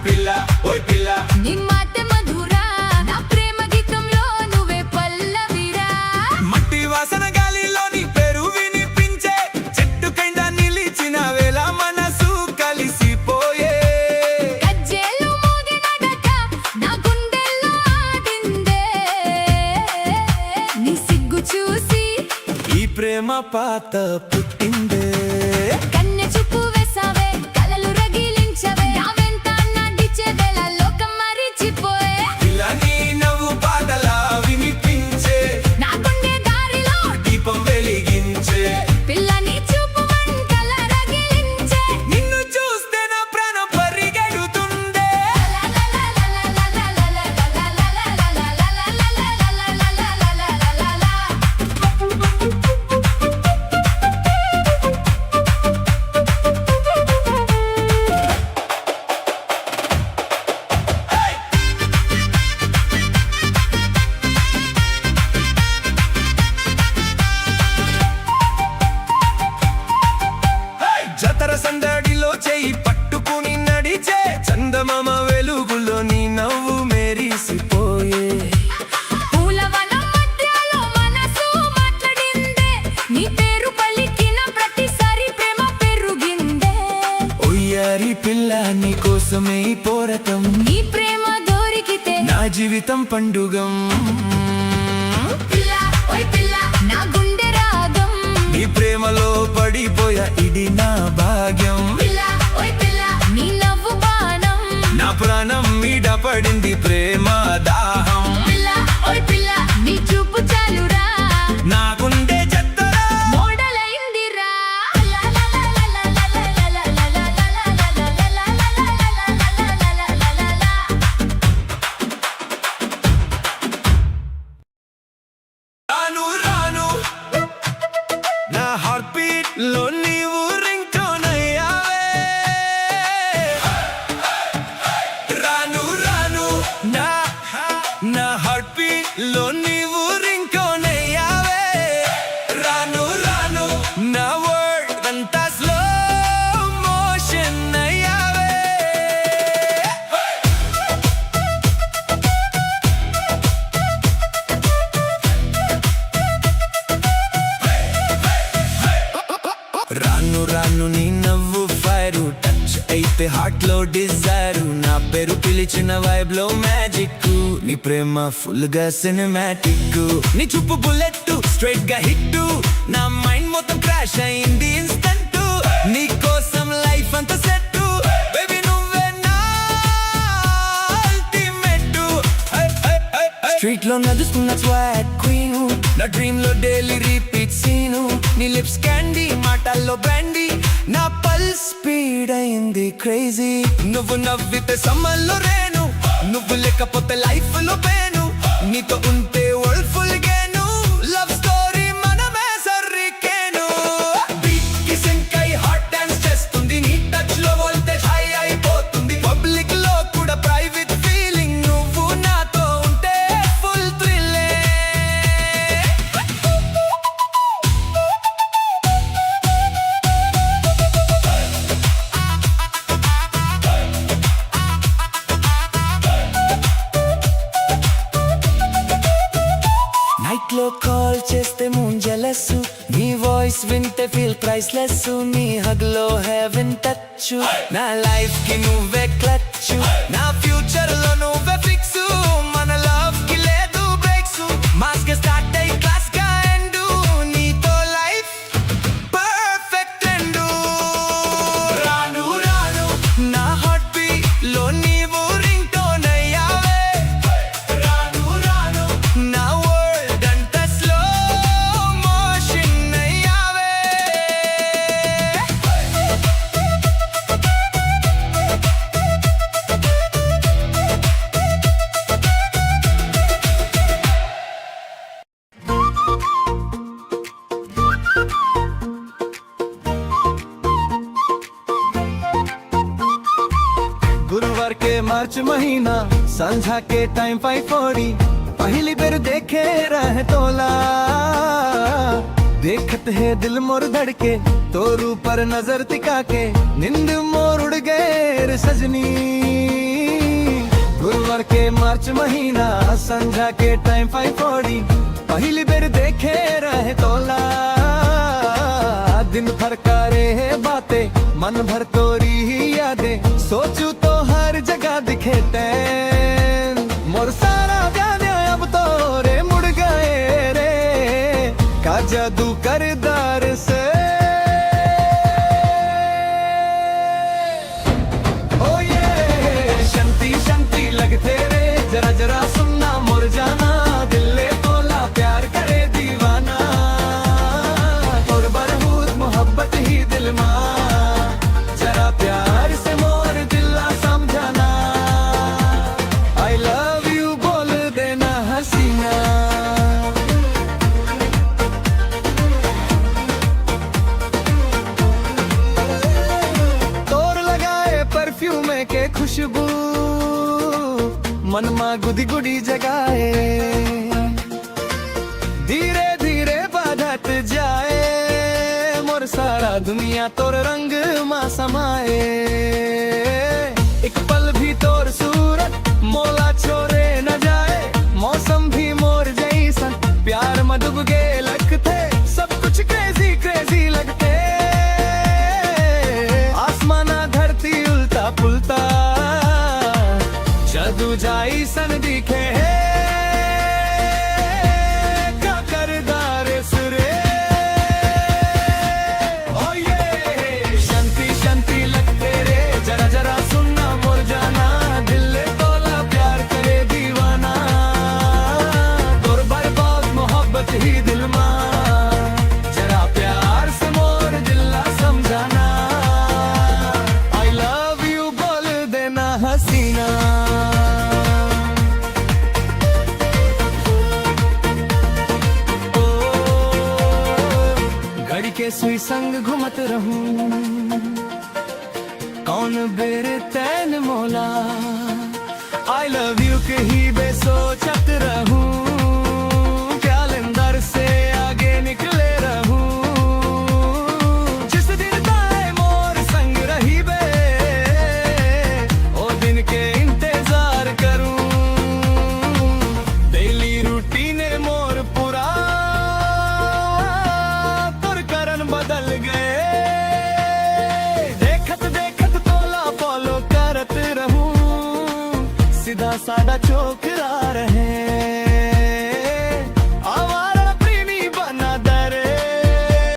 Speaker 1: పిల్ల ఓయ్ పిల్ల
Speaker 2: నీ మాట మధురా, నా ప్రేమ గీతంలో నువ్వే పల్లవిరా।
Speaker 1: మట్టి వాసన గాలిలో నీ పేరు వినిపించే, చెట్టు కింద నిలిచిన వేళ మనసు కలిసిపోయే।
Speaker 2: గజ్జెలు మోగిన డక నా గుండెల్లో ఆడిందే, నీ సిగ్గు చూసి
Speaker 1: ఈ ప్రేమ పాత పుట్టిందే।
Speaker 2: కన్నె చూపు వేసావే, కలలు రగిలించవే, నా వెంట నడిచేవేళ లోకం మరిచిపోయే।
Speaker 1: పిల్లని నవ్వు పాటలా వినిపించే,
Speaker 2: నా గుండె దారిలో
Speaker 1: దీపం వెలిగించే,
Speaker 2: పిల్లని చూపు మంటల రగిలించే।
Speaker 1: నిన్ను చూస్తే నా ప్రాణం పరిగెడుతుందే। జతర సందడిలో చేయి పట్టుకుని నడిచే, చందమామ వెలుగులో నీ నవ్వు మెరిసిపోయే।
Speaker 2: పూలవనం మధ్యలో మనసు మాట్లాడిందే, నీ పేరు పలికిన ప్రతిసారి ప్రేమ పెరుగిందే।
Speaker 1: ఒయ్యారి పిల్ల నీ కోసమే ఈ పోరాటం,
Speaker 2: నీ ప్రేమ దొరికితే
Speaker 1: నా జీవితం పండుగం।
Speaker 2: పిల్ల ఓయ్ పిల్ల నా గుండె రాగం,
Speaker 1: నీ ప్రేమలో పడిపోయా ఇది నా భాగ్యం।
Speaker 2: పిల్ల ఓయ్ పిల్ల నీ నవ్వు బాణం,
Speaker 1: నా ప్రాణం మీద పడింది ప్రేమ దాహం।
Speaker 2: పిల్ల ఓయ్ పిల్ల నీ చూపు చాలురా,
Speaker 1: నా గుండె జత్తరా
Speaker 2: మోడలైందిరా।
Speaker 1: రాను రాను నా హార్ట్ బీట్ లో నీవు రింగ్ టోన్ అయ్యావే। నీ నవ్వు ఫైరు టచ్ అయితే హార్ట్ లో డిజైరు నా పేరు పిలిచిన వైబ్ లో మ్యాజిక్ నీ ప్రేమ ఫుల్ గా సినిమాటిక్ నీ చూపు బుల్లెట్ స్ట్రైట్ గా హిట్ నా మైండ్ మొత్తం క్రాష్ అయింది ఇన్స్టంట్ నీ కోసం లైఫ్ అంతా సెట్ బేబీ నువ్వే నా అల్టిమేట్ స్ట్రీట్ లో నడుస్తున్న స్వాగ్ క్వీన్ నా డ్రీమ్ లో డైలీ రిపీట్ సీను నీ లిప్స్ క్యాండీ మాటల్లో బ్యాండీ నా పల్స్ స్పీడ్ అయింది క్రేజీ నువ్వు నవ్వితే సమ్మర్లో రేను నువ్వు లేకపోతే లైఫ్ లో పేను నీతో ఉంటే వరల్డ్ ఫుల్ గేను లవ్ స్టోరీ మనమే సర్రికేను బీట్ కి సింక్ అయి హార్ట్ డాన్స్ చేస్తుంది నీ టచ్ లో వోల్టేజ్ హై అయిపోతుంది పబ్లిక్ లో కూడా ప్రైవేట్ ఫీలింగ్ నువ్వు నాతో ఉంటే ఫుల్ థ్రిల్లే నైట్ లో కాల్ చేస్తే మూన్ జెలస్ నీ వాయిస్ వింటే ఫీల్ ప్రైస్లెస్ నీ హగ్ లో హెవెన్ టచ్ నా లైఫ్ కి నువ్వే క్లచ్ నా ఫ్యూచర్ లో నువ్వే ఫిక్స్ మన లవ్ కి లేదు బ్రేక్స్ మాస్క్ స్టార్ట్ అయ్యి క్లాస్ గా ఎండ్ నీతో లైఫ్ పర్ఫెక్ట్ ఎండ్ రాను రాను నా హార్ట్ బీట్ లో నీవు రింగ్ టోన్ అయ్యావే రాను రాను నా వరల్డ్ అంతా స్లో మోషన్ అయ్యావే
Speaker 4: गुरुवार के मार्च महीना संझा के टाइम 5:40 पहली बेर देखे रहे तोला देखत है दिल मोर धड़के तोर ऊपर नजर टिका के नींद मोर उड़ गए रे सजनी गुरुवार के मार्च महीना संझा के टाइम 5:40 पहली बेर देखे रहे तोला दिन भर करे है बातें मन भर तोरी ही यादें सोचू तो हर जगह दिखे तैन मोर सारा ध्यान अब तो रे मुड़ गए रे का जादू करदार से ओ ये शंती शंती लगते रे जरा जरा सुनना मोर जाना दिल ले तोला प्यार करे दीवाना और बरहूत मोहब्बत ही दिल मां जरा प्यार से मोर दिला समझाना आई लव यू बोल देना हसीना तोर लगाए परफ्यूम के खुशबू मन मा गुदी गुडी जगाए धीरे धीरे बाधत जाए मोर सारा दुनिया तोर रंग मा समाए एक पल भी तोर सूरत मोला छोरे न जाए मौसम भी मोर जैसन प्यार में डूब गए लगते सब कुछ क्रेजी क्रेजी लगते आसमाना धरती उल्टा पुल्टा जादू जाई सन दिखे है का करदार सुरे ओ ये शंती शंती लगते रे जरा जरा सुनना मोर जाना दिल ले तोला प्यार करे दीवाना तोर बर्बाद मोहब्बत ही दिल मां जरा प्यार से मोर दिला समझाना आई लव यू बोल देना हसीना घड़ी के सुई संग घूमत रहूं कौन बेर तैन मोला आई लव यू के ही बेसोचत रहूं कैलेंडर से आगे निकले रहूं जिस दिन ताए मोर संग रही बे ओ दिन के इंतजार करूं डेली रूटीन मोर पूरा तोर करन बदल गए साडा चोकरा रहे